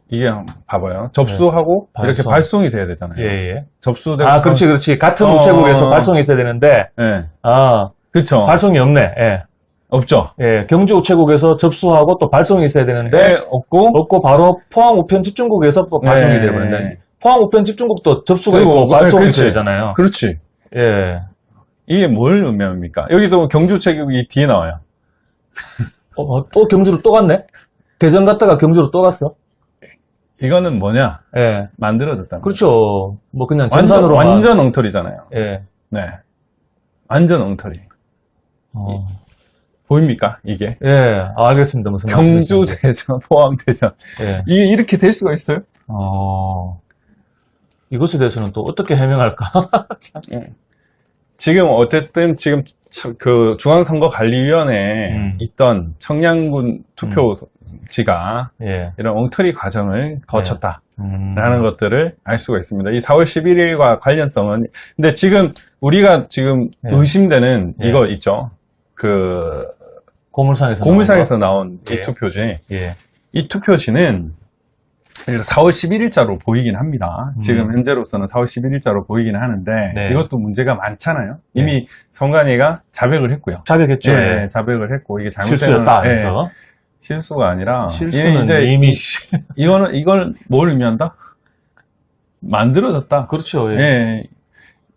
F: 이게 한번 봐봐요. 접수하고 이렇게 발송이 돼야 되잖아요. 접수되고
U: 그렇지. 같은 우체국에서 발송이 있어야 되는데
F: 그렇죠.
U: 발송이 없네.
F: 없죠.
U: 경주 우체국에서 접수하고 또 발송이 있어야 되는데 없고 바로 포항 우편 집중국에서 또 발송이 되어버린다. 포항 우편 집중국도 접수가 있고 발송이 있어야 되잖아요.
F: 그렇지. 이게 뭘 의미합니까? 여기도 경주 우체국이 뒤에 나와요.
U: 또 경주로 또 갔네? 대전 갔다가 경주로 또 갔어?
F: 이거는 뭐냐? 만들어졌다.
U: 그렇죠. 뭐 그냥 전산으로
F: 완전 엉터리잖아요. 완전 엉터리. 보입니까? 이게?
U: 알겠습니다. 무슨
F: 경주 대전, 포항 대전. 이게 이렇게 될 수가 있어요?
U: 이것에 대해서는 또 어떻게 해명할까?
F: 지금 어쨌든 지금 그 중앙선거관리위원회에 있던 청량군 투표지가 이런 엉터리 과정을 거쳤다라는 것들을 알 수가 있습니다. 이 4월 11일과 관련성은 근데 지금 우리가 지금 의심되는 이거 있죠. 그
U: 고물상에서
F: 나온 이 투표지. 이 투표지는 4월 11일자로 보이긴 합니다. 지금 현재로서는 4월 11일자로 보이긴 하는데
U: 네.
F: 이것도 문제가 많잖아요. 이미 선관위가 자백을 했고요.
U: 자백했죠.
F: 네,
U: 예.
F: 자백을 했고 이게
U: 실수였다. 그래서
F: 실수가 아니라
U: 실수는
F: 이제
U: 이미
F: 이걸 뭘 의미한다? 만들어졌다.
U: 그렇죠. 예.
F: 예.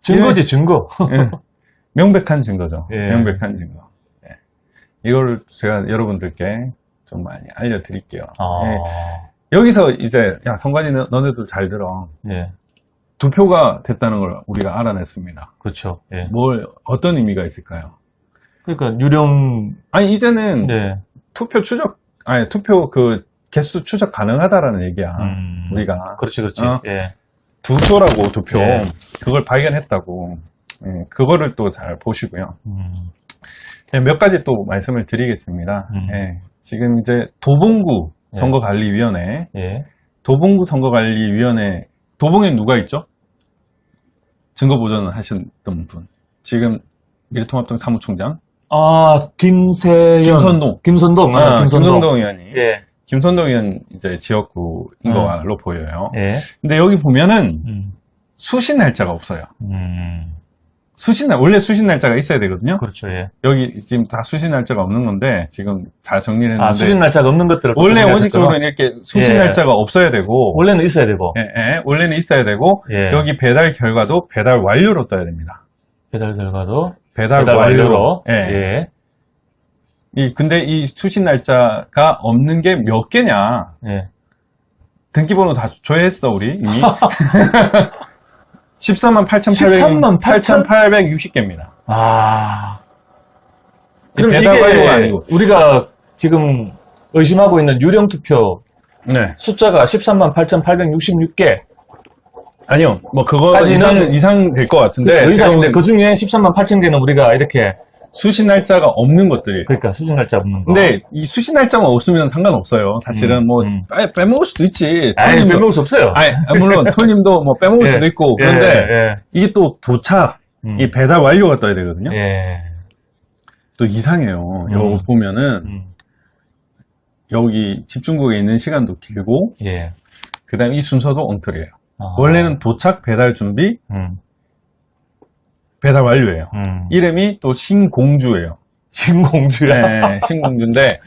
U: 증거지 증거.
F: 예. 명백한 증거죠.
U: 예.
F: 명백한 증거. 예. 이걸 제가 여러분들께 좀 많이 알려드릴게요. 예. 여기서 이제 야 선관위 너네들 잘 들어.
U: 예.
F: 투표가 됐다는 걸 우리가 알아냈습니다.
U: 그렇죠. 예.
F: 어떤 의미가 있을까요?
U: 그러니까 유령
F: 아니 이제는
U: 네.
F: 투표 그 개수 추적 가능하다라는 얘기야. 우리가.
U: 그렇지. 예.
F: 두 표라고 두 표.
U: 예.
F: 그걸 발견했다고. 예. 그거를 또 잘 보시고요. 예, 몇 가지 또 말씀을 드리겠습니다. 예. 지금 이제 도봉구 선거관리위원회, 도봉구 선거관리위원회, 도봉에 누가 있죠? 증거보전을 하셨던 분. 지금 미래통합당 사무총장. 김선동. 김선동 의원이.
U: 예.
F: 김선동 의원 이제 지역구인 걸로 보여요.
U: 예.
F: 근데 여기 보면은 수신 날짜가 없어요. 원래 수신 날짜가 있어야 되거든요.
U: 그렇죠. 예.
F: 여기 지금 다 수신 날짜가 없는 건데 지금 다 정리를 했는데
U: 수신 날짜가 없는 것들을
F: 원래 원칙적으로는 이렇게 수신 날짜가 없어야 되고
U: 원래는 있어야 되고
F: 원래는 있어야 되고 여기 배달 결과도 배달 완료로 떠야 됩니다.
U: 배달 결과도
F: 배달 완료로. 예. 근데 이 수신 날짜가 없는 게 몇 개냐? 등기번호 다 조회했어 우리 이미. 13만 8,860개입니다.
U: 그럼
F: 배달
U: 이게
F: 완료가 아니고.
U: 우리가 지금 의심하고 있는 유령 투표 숫자가 13만 8,866개.
F: 아니요, 뭐 그거 이상 될 것 같은데.
U: 이상인데 그 중에 13만 8천 개는 우리가 이렇게
F: 수신 날짜가 없는 것들이.
U: 그러니까 수신 날짜 없는 거.
F: 근데 이 수신 날짜만 없으면 상관없어요. 사실은 뭐 빼먹을 수도 있지.
U: 빼먹을 수 없어요.
F: 물론 토님도 뭐 빼먹을 수도 있고 그런데 이게 또 도착, 이 배달 완료가 떠야 되거든요. 또 이상해요. 여기 보면은 여기 집중국에 있는 시간도 길고, 그다음에 이 순서도 엉터리예요. 원래는 도착, 배달 준비, 배달 완료예요. 이름이 또 신공주예요.
U: 신공주야?
F: 네, 신공주인데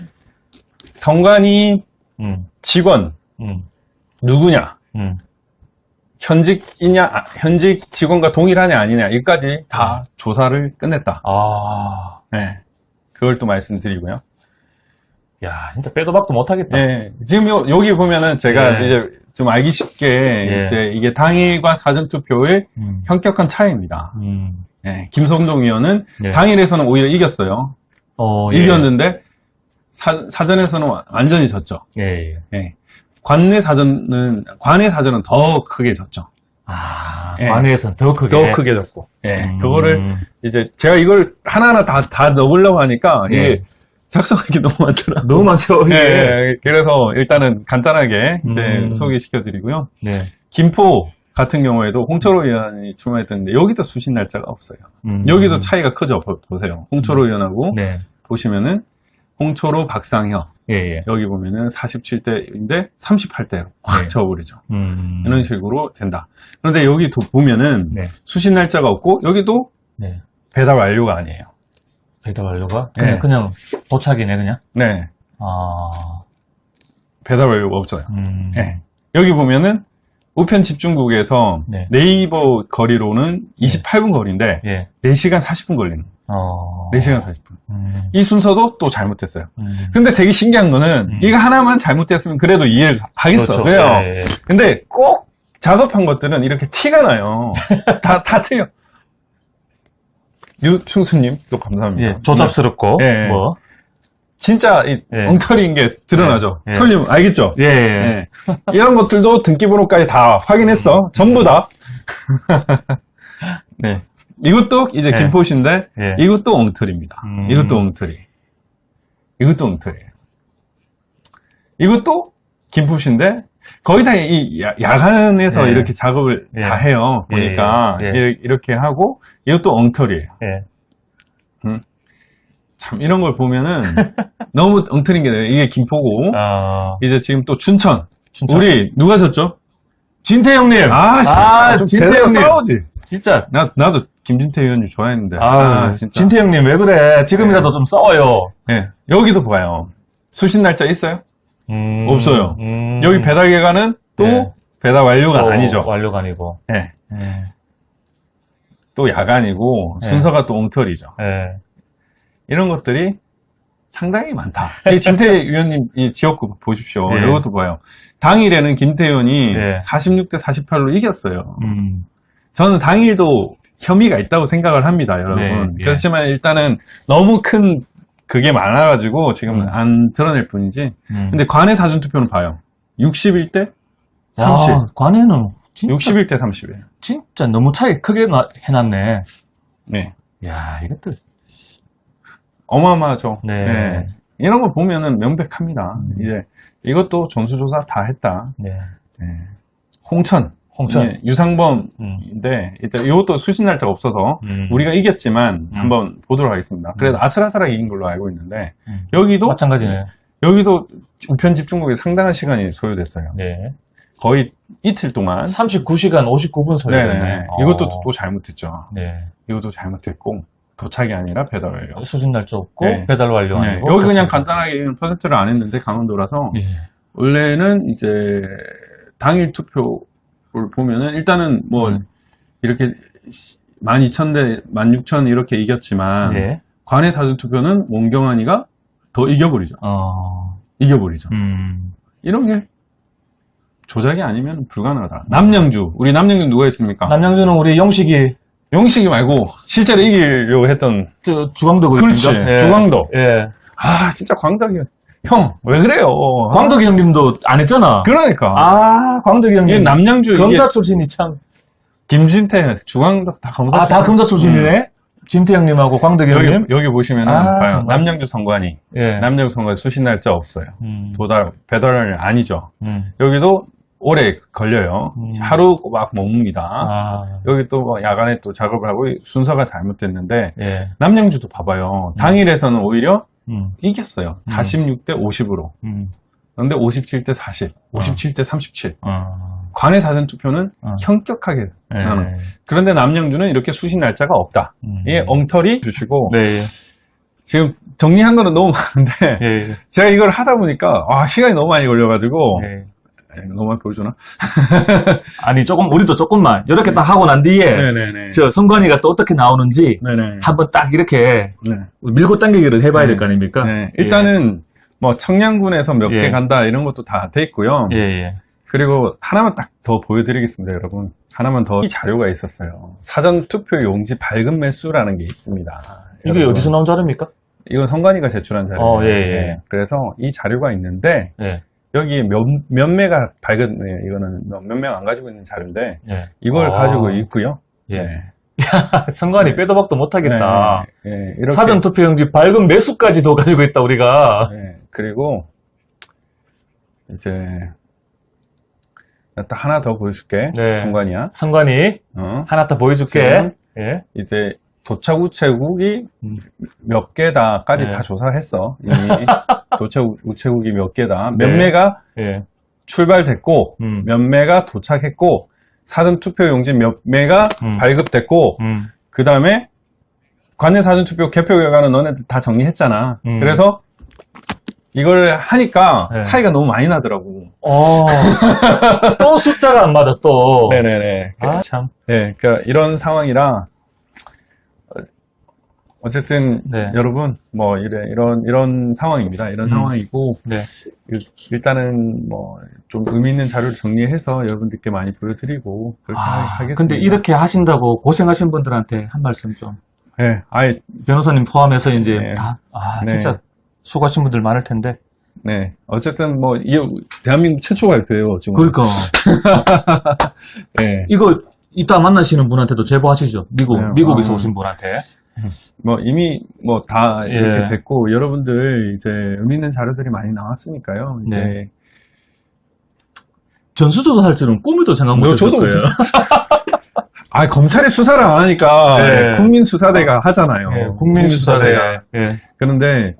F: 선관위 직원 누구냐? 현직 직원과 동일하냐 아니냐 여기까지 다 조사를 끝냈다. 네, 그걸 또 말씀드리고요.
U: 야, 진짜 빼도 박도 못하겠다.
F: 네, 지금 여기 보면은 제가 이제 좀 알기 쉽게 이제 이게 당일과 사전투표의 현격한 차이입니다. 김성동 의원은 당일에서는 오히려 이겼어요. 이겼는데 사전에서는 완전히 졌죠. 관내 사전은 더 크게 졌죠.
U: 관내에서는 더 크게
F: 졌고. 그거를 이제 제가 이걸 하나하나 다 넣으려고 하니까 이게 작성하기 너무 많더라고요.
U: 너무 많죠.
F: 그래서 일단은 간단하게 이제 소개시켜드리고요. 김포 같은 경우에도 홍철호 의원이 출마했던데 여기도 수신 날짜가 없어요. 여기도 차이가 크죠. 보세요. 홍철호 의원하고 보시면은 홍철호, 박상혁 여기 보면은 47대인데 38대로 확 져버리죠. 이런 식으로 된다. 그런데 여기 보면은 수신 날짜가 없고 여기도 배달 완료가 아니에요.
U: 배달 완료가? 그냥 도착이네, 그냥?
F: 네. 배달 완료가 없어요. 여기 보면은 우편 집중국에서 네이버 거리로는 28분 거리인데 4시간 40분 걸리는 4시간 40분. 이 순서도 또 잘못됐어요. 근데 되게 신기한 거는 이거 하나만 잘못됐으면 그래도 이해를 하겠어. 그래요. 근데 꼭 작업한 것들은 이렇게 티가 나요. 다 틀려. 유충수님 또 감사합니다.
U: 조잡스럽고 뭐
F: 진짜 엉터리인 게 드러나죠. 틀리면 알겠죠? 이런 것들도 등기번호까지 다 확인했어. 전부 다. 이것도 이제 김포시인데 이것도 엉터리입니다. 이것도 엉터리. 이것도 엉터리예요. 이것도 김포시인데 거의 다 이 야간에서 이렇게 작업을 다 해요. 보니까 이렇게 하고 이것도 엉터리예요. 참 이런 걸 보면은 너무 엉터리인 게 이게 김포고 이제 지금 또 춘천 우리 누가 졌죠?
U: 진태형님.
F: 좀
U: 진태형님.
F: 싸우지.
U: 진짜.
F: 나도 김진태 의원님 좋아했는데. 진짜.
U: 진태형님 왜 그래? 지금이라도 좀 싸워요.
F: 네. 여기도 봐요. 수신 날짜 있어요? 없어요. 여기 배달 기간은 또 배달 완료가 아니죠.
U: 완료가 아니고.
F: 네. 또 야간이고 순서가 또 엉터리죠. 이런 것들이 상당히 많다. 이 김태 의원님 이 지역구 보십시오. 이것도 봐요. 당일에는 김태 의원이 46대 48로 이겼어요. 저는 당일도 혐의가 있다고 생각을 합니다, 여러분. 그렇지만 일단은 너무 큰 그게 많아가지고 지금 안 드러낼 뿐이지. 근데 관내 사전투표는 봐요. 61대 30.
U: 와, 관내는 진짜
F: 61대 30이에요.
U: 진짜 너무 차이 크게 해놨네.
F: 네.
U: 야, 이것들.
F: 어마어마하죠.
U: 네.
F: 네. 이런 거 보면은 명백합니다. 이제 이것도 전수조사 다 했다.
U: 네.
F: 홍천.
U: 홍천.
F: 유상범인데, 일단 이것도 수신 날짜가 없어서 우리가 이겼지만 한번 보도록 하겠습니다. 그래도 아슬아슬하게 이긴 걸로 알고 있는데, 여기도.
U: 마찬가지네.
F: 여기도 우편 집중국에 상당한 시간이 소요됐어요.
U: 네.
F: 거의 이틀 동안.
U: 39시간 59분 소요됐네.
F: 이것도 또 잘못했죠.
U: 네.
F: 이것도 잘못했고, 도착이 아니라 배달 완료.
U: 수신 날짜 없고, 배달 완료 아니고.
F: 여기 그냥 간단하게 퍼센트를 안 했는데, 강원도라서. 원래는 이제 당일 투표를 보면은 일단은 뭐 이렇게 12,000대 16,000 이렇게 이겼지만 관내 사전투표는 원경환이가 더 이겨버리죠. 이겨버리죠. 이런 게 조작이 아니면 불가능하다. 남양주. 우리 남양주 누가 있습니까?
U: 남양주는 우리 영식이
F: 말고 실제로 이기려고 했던
U: 주광덕
F: 그렇지. 주광덕.
U: 예.
F: 아 진짜 광덕이 형 왜 그래요?
U: 광덕이 형님도 안 했잖아.
F: 그러니까.
U: 광덕이 형님
F: 남양주
U: 검사 출신이 참.
F: 김진태, 주광덕 다 검사.
U: 다 검사 출신이네. 진태 형님하고 광덕이 형님.
F: 여기 보시면은 봐요. 남양주 선관위. 남양주 선관위 수신 날짜 없어요. 배달은 아니죠. 여기도 오래 걸려요. 하루 막 머뭅니다. 여기 또 뭐 야간에 또 작업을 하고 순서가 잘못됐는데 남양주도 봐봐요. 당일에서는 오히려 이겼어요. 46대 50으로. 그런데 57대 40, 57대 37. 관내 사전투표는 현격하게 하는. 그런데 남양주는 이렇게 수신 날짜가 없다. 이게 엉터리 주시고 지금 정리한 거는 너무 많은데 제가 이걸 하다 보니까 시간이 너무 많이 걸려가지고 너무 많이 보여주나?
U: 아니 우리도 조금만 이렇게 딱 하고 난 뒤에 저 선관위가 또 어떻게 나오는지 한번 딱 이렇게 밀고 당기기를 해봐야 될 거 아닙니까?
F: 일단은 뭐 청량군에서 몇 개 간다 이런 것도 다 돼 있고요. 그리고 하나만 딱 더 보여드리겠습니다, 여러분. 하나만 더 이 자료가 있었어요. 사전투표 용지 발급 매수라는 게 있습니다.
U: 이게
F: 여러분.
U: 어디서 나온 자료입니까?
F: 이건 선관위가 제출한 자료예요. 그래서 이 자료가 있는데 여기 몇 매가 발급, 이거는 몇 명 안 가지고 있는 자료인데 이걸 가지고 있고요.
U: 선관위 빼도 박도 못하겠다.
F: 이렇게.
U: 사전투표용지 발급 매수까지도 가지고 있다 우리가.
F: 그리고 이제 나 딱 하나 더 보여줄게. 선관위야.
U: 선관위 하나 더 보여줄게.
F: 이제 도착 우체국이 몇 개다까지 다 조사했어. 이미 도착 우체국이 몇 개다. 몇 매가 출발됐고 몇 매가 도착했고 사전투표용지 몇 매가 발급됐고 그 다음에 관내 사전투표 개표 결과는 너네들 다 정리했잖아. 그래서 이걸 하니까 차이가 너무 많이 나더라고.
U: 또 숫자가 안 맞아 또.
F: 네네네.
U: 참.
F: 그러니까 이런 상황이라 어쨌든 여러분 뭐 이런 상황입니다. 이런 상황이고 일단은 뭐 좀 의미 있는 자료를 정리해서 여러분들께 많이 보여드리고 그렇게 하겠습니다.
U: 근데 이렇게 하신다고 고생하신 분들한테 한 말씀 좀. 변호사님 포함해서 이제 진짜 수고하신 분들 많을 텐데.
F: 어쨌든 뭐 대한민국 최초 발표예요 지금.
U: 그러니까. 이거 이따 만나시는 분한테도 제보하시죠. 미국에서 오신 분한테.
F: 뭐 이미 뭐 다 이렇게 됐고 여러분들 이제 의미 있는 자료들이 많이 나왔으니까요. 이제
U: 전수조사 할 줄은 꿈에도 생각 못 했을 거예요.
F: 검찰이 수사를 안 하니까 국민수사대가 하잖아요.
U: 국민수사대가.
F: 그런데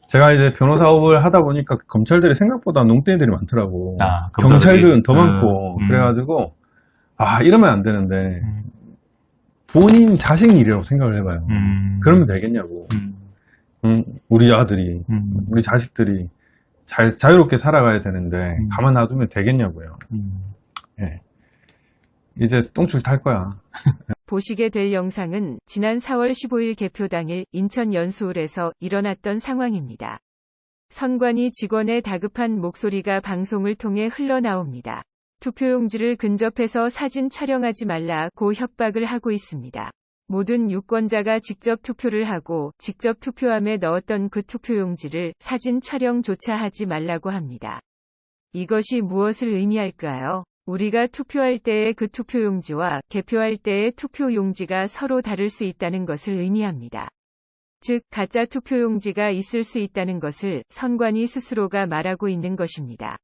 F: 제가 이제 변호사업을 하다 보니까 검찰들이 생각보다 농땡이들이 많더라고.
U: 아,
F: 경찰들은 더 많고. 그래가지고, 아, 이러면 안 되는데, 본인 자식 일이라고 생각을 해봐요. 그러면 되겠냐고. 우리 아들이, 우리 자식들이 자유롭게 살아가야 되는데, 가만 놔두면 되겠냐고요. 예. 이제 똥줄 탈 거야.
G: 보시게 될 영상은 지난 4월 15일 개표 당일 인천 연수울에서 일어났던 상황입니다. 선관위 직원의 다급한 목소리가 방송을 통해 흘러나옵니다. 투표용지를 근접해서 사진 촬영하지 말라고 협박을 하고 있습니다. 모든 유권자가 직접 투표를 하고 직접 투표함에 넣었던 그 투표용지를 사진 촬영조차 하지 말라고 합니다. 이것이 무엇을 의미할까요? 우리가 투표할 때의 그 투표용지와 개표할 때의 투표용지가 서로 다를 수 있다는 것을 의미합니다. 즉, 가짜 투표용지가 있을 수 있다는 것을 선관위 스스로가 말하고 있는 것입니다.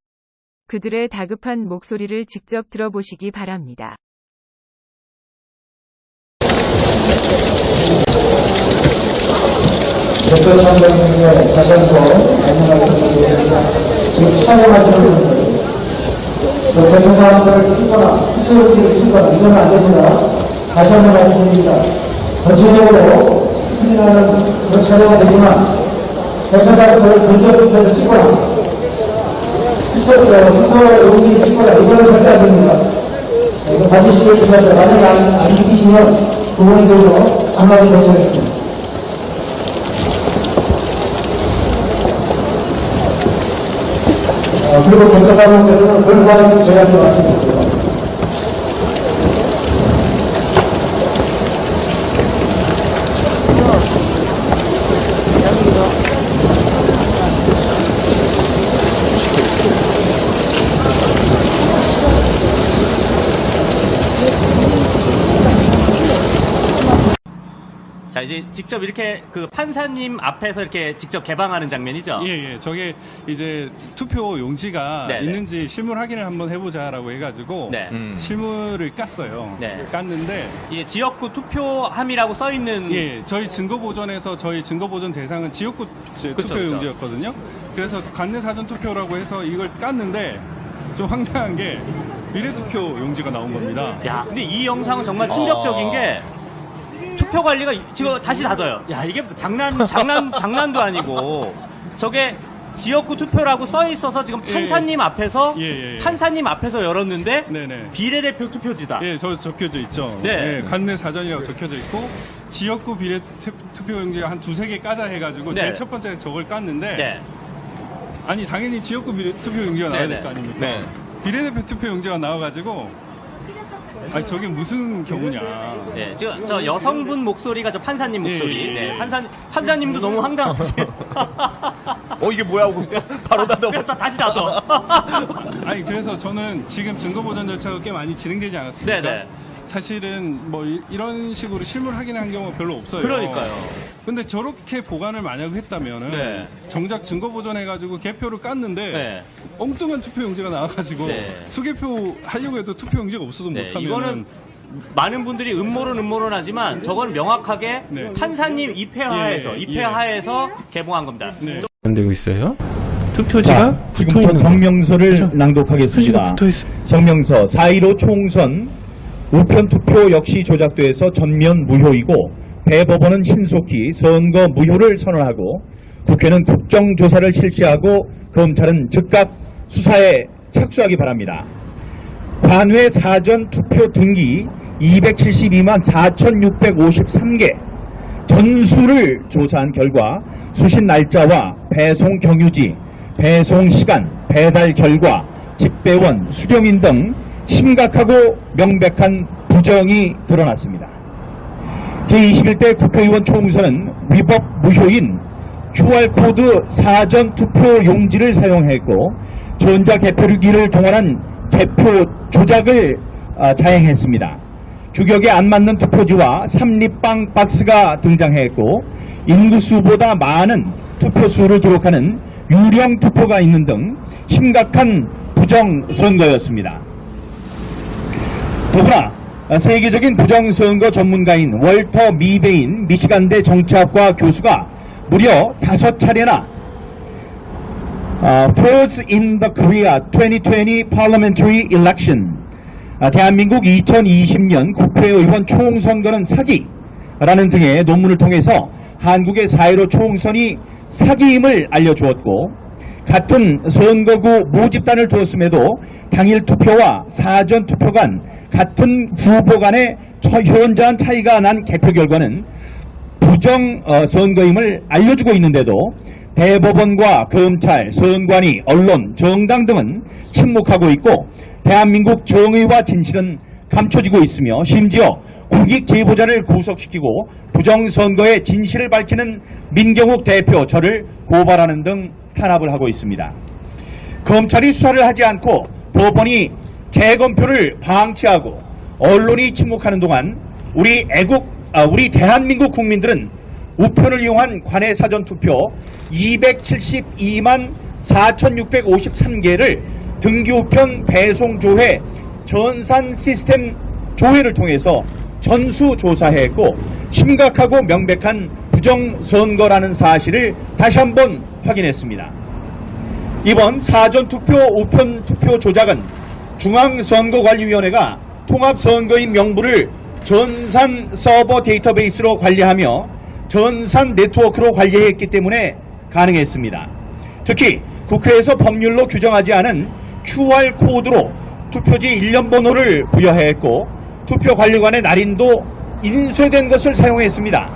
G: 그들의 다급한 목소리를 직접 들어보시기 바랍니다.
K: 대표선거인의 다시 한번 안내 말씀드리겠습니다. 지금 촬영하시는 분들, 대표사항을 찍거나 투표용지를 찍거나 이러면 안 됩니다. 다시 한번 말씀드립니다. 전체적으로 스크린하는 그런 촬영은 되지만 대표사항을 근접해서 찍거나 투표용지를 찍거나 이거는 절대 안 됩니다. 이거 반드시 해주셔야 만약에 안 지키시면 부모님 들로 한마디 결정했습니다. 그리고 경찰사무께서는 그런 과정에서 저희한테 말씀드렸고요.
E: 자, 이제 직접 이렇게 그 판사님 앞에서 이렇게 직접 개방하는 장면이죠?
L: 예. 저게 이제 투표 용지가
E: 네네.
L: 있는지 실물 확인을 한번 해보자라고 해가지고
E: 네.
L: 실물을 깠어요.
E: 네.
L: 깠는데
E: 이 지역구 투표함이라고 써 있는
L: 예, 저희 증거보전에서 저희 증거보전 대상은 지역구 투표 용지였거든요. 그래서 관내 사전 투표라고 해서 이걸 깠는데 좀 황당한 게 비례투표 용지가 나온 겁니다.
E: 야, 근데 이 영상은 정말 충격적인 게 투표 관리가 지금 다시 닫아요. 야, 이게 장난도 아니고 저게 지역구 투표라고 써 있어서 지금 판사님 앞에서 판사님 앞에서 열었는데 비례대표 투표지다.
L: 예, 저 적혀져 있죠.
E: 네.
L: 예, 관내 사전이라고 적혀져 있고 지역구 비례 투표 용지가 한 2-3개 까자 해가지고
E: 네.
L: 제일 첫 번째 저걸 깠는데
E: 네.
L: 아니 당연히 지역구 비례 투표 용지가 나와야 될 거 아닙니까?
E: 네.
L: 비례대표 투표 용지가 나와가지고 아니 저게 무슨 경우냐.
E: 네, 지금 저 여성분 목소리가 저 판사님 목소리.
L: 예.
E: 네, 판사님도 너무 황당하지.
I: 이게 뭐야 하고 바로 닫아.
E: 다시 닫아.
L: 아니 그래서 저는 지금 증거보전 절차가 꽤 많이 진행되지 않았습니까?
E: 네네.
L: 사실은 뭐 이런 식으로 실물 확인한 경우가 별로 없어요.
E: 그러니까요.
L: 근데 저렇게 보관을 만약 했다면은
E: 네.
L: 정작 증거 보존해가지고 개표를 깠는데
E: 네.
L: 엉뚱한 투표용지가 나와가지고 수개표 하려고 해도 투표용지가 없어도
E: 네,
L: 못하면
E: 이거는 많은 분들이 음모론하지만 저건 명확하게 판사님 입회하에서 개봉한 겁니다.
M: 되고 있어요. 투표지가
P: 지금부터 성명서를 낭독하겠습니다. 성명서 4.15 총선 우편투표 역시 조작돼서 전면 무효이고 대법원은 신속히 선거 무효를 선언하고 국회는 국정조사를 실시하고 검찰은 즉각 수사에 착수하기 바랍니다. 관외 사전투표 등기 272만 4,653개 전수를 조사한 결과 수신 날짜와 배송 경유지, 배송 시간, 배달 결과, 집배원, 수령인 등 심각하고 명백한 부정이 드러났습니다. 제21대 국회의원 총선은 위법 무효인 QR코드 사전투표 용지를 사용했고 전자개표기를 동원한 개표 조작을 자행했습니다. 규격에 안 맞는 투표지와 삼립방 박스가 등장했고 인구수보다 많은 투표수를 기록하는 유령 투표가 있는 등 심각한 부정선거였습니다. 더구나 세계적인 부정선거 전문가인 월터 미베인 미시간대 정치학과 교수가 무려 5차례나 First in the Korea 2020 parliamentary election. 대한민국 2020년 국회의원 총선거는 사기라는 등의 논문을 통해서 한국의 4.15 총선이 사기임을 알려주었고, 같은 선거구 모집단을 두었음에도 당일 투표와 사전 투표 간 같은 후보 간의 현저한 차이가 난 개표 결과는 부정 선거임을 알려주고 있는데도 대법원과 검찰, 선관위, 언론, 정당 등은 침묵하고 있고, 대한민국 정의와 진실은 감춰지고 있으며, 심지어 공익 제보자를 구속시키고 부정선거의 진실을 밝히는 민경욱 대표 저를 고발하는 등 탄압을 하고 있습니다. 검찰이 수사를 하지 않고 법원이 재검표를 방치하고 언론이 침묵하는 동안 우리 대한민국 국민들은 우편을 이용한 관외 사전투표 272만 4,653개를 등기우편 배송조회 전산 시스템 조회를 통해서 전수조사했고, 심각하고 명백한 부정선거라는 사실을 다시 한번 확인했습니다. 이번 사전투표 우편투표 조작은 중앙선거관리위원회가 통합선거인 명부를 전산 서버 데이터베이스로 관리하며 전산 네트워크로 관리했기 때문에 가능했습니다. 특히 국회에서 법률로 규정하지 않은 QR코드로 투표지 일련 번호를 부여했고, 투표관리관의 날인도 인쇄된 것을 사용했습니다.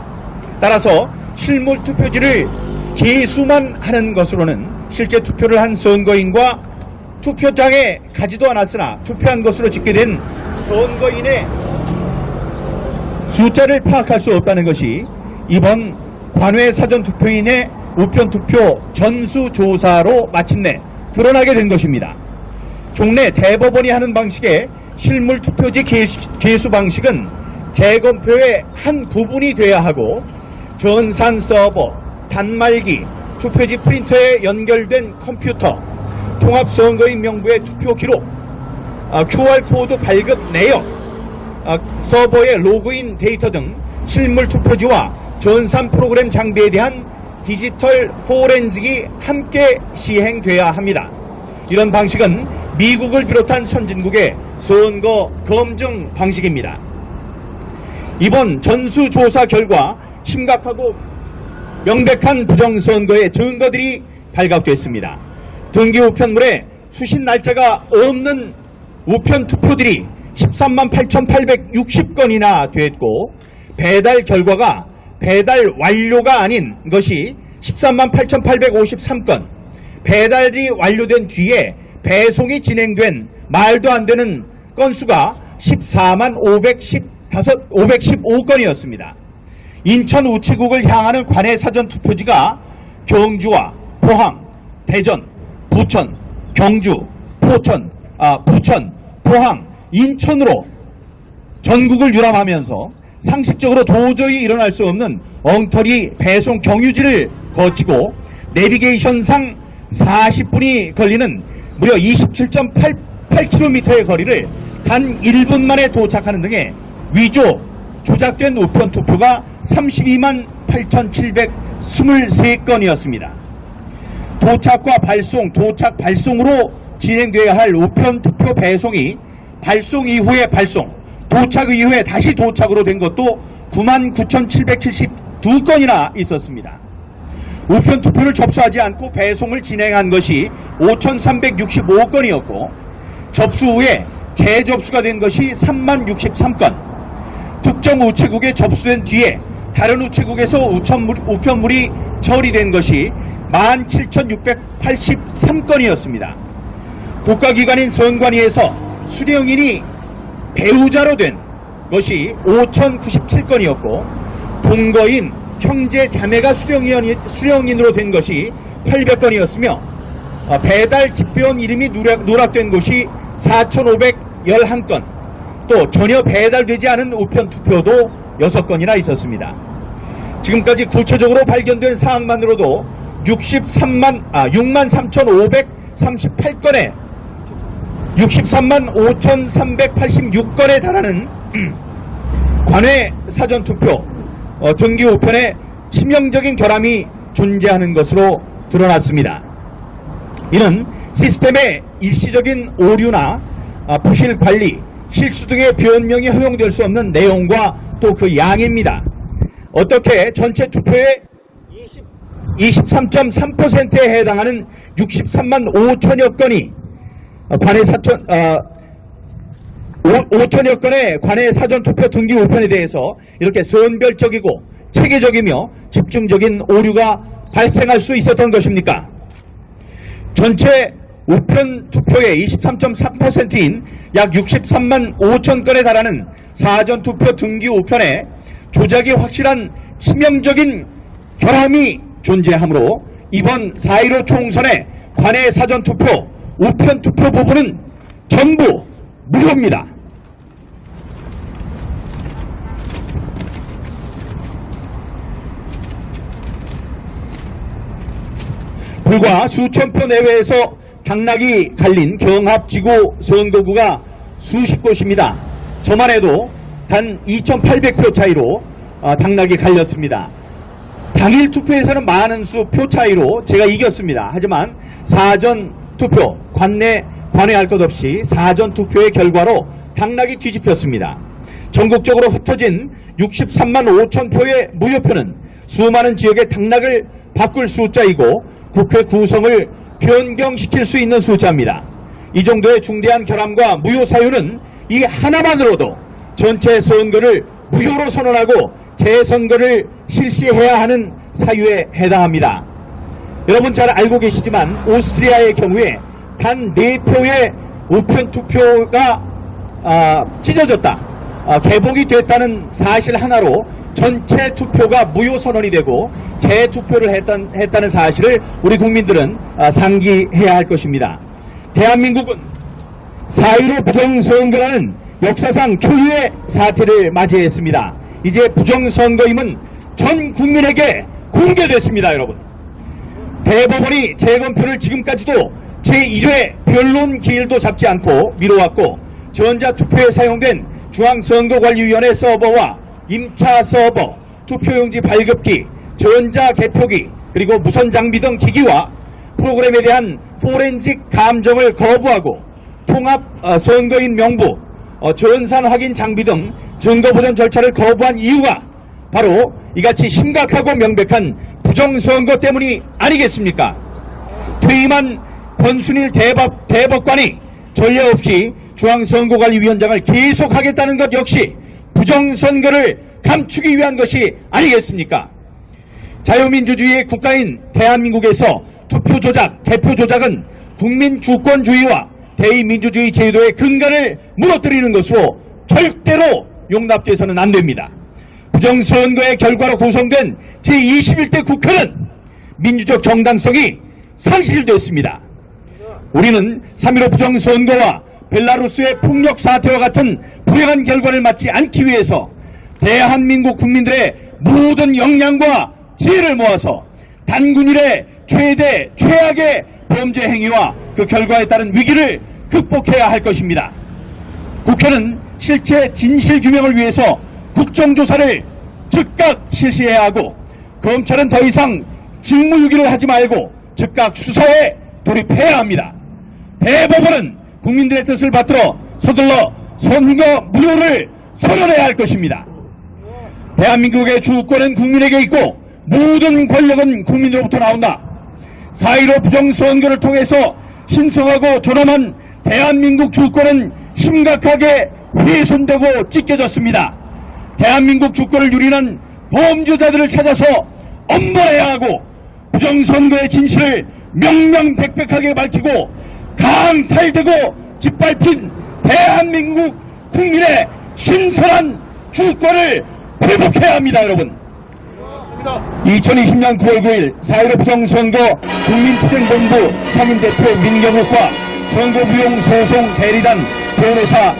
P: 따라서 실물 투표지를 개수만 하는 것으로는 실제 투표를 한 선거인과 투표장에 가지도 않았으나 투표한 것으로 집계된 선거인의 숫자를 파악할 수 없다는 것이 이번 관외 사전투표인의 우편투표 전수조사로 마침내 드러나게 된 것입니다. 종래 대법원이 하는 방식의 실물 투표지 개수 방식은 재검표의 한 부분이 돼야 하고, 전산 서버, 단말기, 투표지 프린터에 연결된 컴퓨터, 통합선거인 명부의 투표 기록, QR코드 발급 내역, 서버의 로그인 데이터 등 실물 투표지와 전산 프로그램 장비에 대한 디지털 포렌식이 함께 시행돼야 합니다. 이런 방식은 미국을 비롯한 선진국의 선거 검증 방식입니다. 이번 전수조사 결과 심각하고 명백한 부정선거의 증거들이 발각됐습니다. 등기 우편물에 수신 날짜가 없는 우편 투표들이 13만 8,860건이나 됐고, 배달 결과가 배달 완료가 아닌 것이 13만 8,853건, 배달이 완료된 뒤에 배송이 진행된 말도 안 되는 건수가 14만 515건이었습니다. 인천 우체국을 향하는 관외 사전투표지가 경주와 포항, 대전, 부천, 경주, 부천, 포항, 인천으로 전국을 유람하면서 상식적으로 도저히 일어날 수 없는 엉터리 배송 경유지를 거치고 내비게이션상 40분이 걸리는 무려 27.88km의 거리를 단 1분 만에 도착하는 등의 위조, 조작된 우편 투표가 32만 8,723건이었습니다. 도착과 발송, 도착 발송으로 진행되어야 할 우편 투표 배송이 발송 이후에 발송, 도착 이후에 다시 도착으로 된 것도 99,772건이나 있었습니다. 우편 투표를 접수하지 않고 배송을 진행한 것이 5,365건이었고, 접수 후에 재접수가 된 것이 3만 63건, 특정 우체국에 접수된 뒤에 다른 우체국에서 우편물이 처리된 것이 17,683건이었습니다. 국가기관인 선관위에서 수령인이 배우자로 된 것이 5,097건이었고, 동거인, 형제, 자매가 수령인으로 된 것이 800건이었으며, 배달 집배원 이름이 누락된 곳이 4,511건, 또 전혀 배달되지 않은 우편 투표도 6건이나 있었습니다. 지금까지 구체적으로 발견된 사항만으로도 63만 3,538건에 63만 5,386건에 달하는 관외 사전투표 등기 우편에 치명적인 결함이 존재하는 것으로 드러났습니다. 이는 시스템의 일시적인 오류나 부실 관리, 실수 등의 변명이 허용될 수 없는 내용과 또 그 양입니다. 어떻게 전체 투표의 23.3%에 해당하는 63만 5천여 건이 5천여 건의 관내 사전투표 등기 우편에 대해서 이렇게 선별적이고 체계적이며 집중적인 오류가 발생할 수 있었던 것입니까? 전체 우편 투표의 23.3%인 약 63만 5천 건에 달하는 사전투표 등기 우편에 조작이 확실한 치명적인 결함이 존재하므로 이번 4.15 총선의 관내 사전투표, 우편투표 부분은 전부 무효입니다. 불과 수천 표 내외에서 당락이 갈린 경합지구 선거구가 수십 곳입니다. 저만 해도 단 2,800표 차이로 당락이 갈렸습니다. 당일 투표에서는 많은 수 표 차이로 제가 이겼습니다. 하지만 사전 투표, 관외할 것 없이 사전 투표의 결과로 당락이 뒤집혔습니다. 전국적으로 흩어진 63만 5천 표의 무효표는 수많은 지역의 당락을 바꿀 숫자이고 국회 구성을 변경시킬 수 있는 숫자입니다. 이 정도의 중대한 결함과 무효 사유는 이 하나만으로도 전체 선거를 무효로 선언하고 재선거를 실시해야 하는 사유에 해당합니다. 여러분 잘 알고 계시지만 오스트리아의 경우에 단 4표의 우편 투표가 찢어졌다, 개복이 됐다는 사실 하나로 전체 투표가 무효 선언이 되고 재투표를 했다는 사실을 우리 국민들은 상기해야 할 것입니다. 대한민국은 4.15 부정선거라는 역사상 초유의 사태를 맞이했습니다. 이제 부정선거임은 전 국민에게 공개됐습니다. 여러분, 대법원이 재검표를 지금까지도 제1회 변론 기일도 잡지 않고 미뤄왔고, 전자투표에 사용된 중앙선거관리위원회 서버와 임차 서버, 투표용지 발급기, 전자개표기, 그리고 무선장비 등 기기와 프로그램에 대한 포렌식 감정을 거부하고 통합 선거인 명부, 전산 확인 장비 등 증거보전 절차를 거부한 이유가 바로 이같이 심각하고 명백한 부정선거 때문이 아니겠습니까? 퇴임한 권순일 대법관이 전례 없이 중앙선거관리위원장을 계속하겠다는 것 역시 부정선거를 감추기 위한 것이 아니겠습니까? 자유민주주의의 국가인 대한민국에서 투표 조작, 개표 조작은 국민 주권주의와 대의민주주의 제도의 근간을 무너뜨리는 것으로 절대로 용납돼서는 안 됩니다. 부정선거의 결과로 구성된 제21대 국회는 민주적 정당성이 상실됐습니다. 우리는 3.15 부정선거와 벨라루스의 폭력 사태와 같은 불행한 결과를 맞지 않기 위해서 대한민국 국민들의 모든 역량과 지혜를 모아서 단군일의 최악의 범죄 행위와 그 결과에 따른 위기를 극복해야 할 것입니다. 국회는 실체 진실 규명을 위해서 국정조사를 즉각 실시해야 하고, 검찰은 더 이상 직무유기를 하지 말고 즉각 수사에 돌입해야 합니다. 대법원은 국민들의 뜻을 받들어 서둘러 선거 무효를 선언해야 할 것입니다. 대한민국의 주권은 국민에게 있고 모든 권력은 국민으로부터 나온다. 4.15 부정선거를 통해서 신성하고 존엄한 대한민국 주권은 심각하게 훼손되고 찢겨졌습니다. 대한민국 주권을 유린한 범죄자들을 찾아서 엄벌해야 하고, 부정선거의 진실을 명명백백하게 밝히고 강탈되고 짓밟힌 대한민국 국민의 신선한 주권을 회복해야 합니다. 여러분, 2020년 9월 9일 4.15 부정선거 국민투쟁본부 상임대표 민경욱과 선거무용소송 대리단 변호사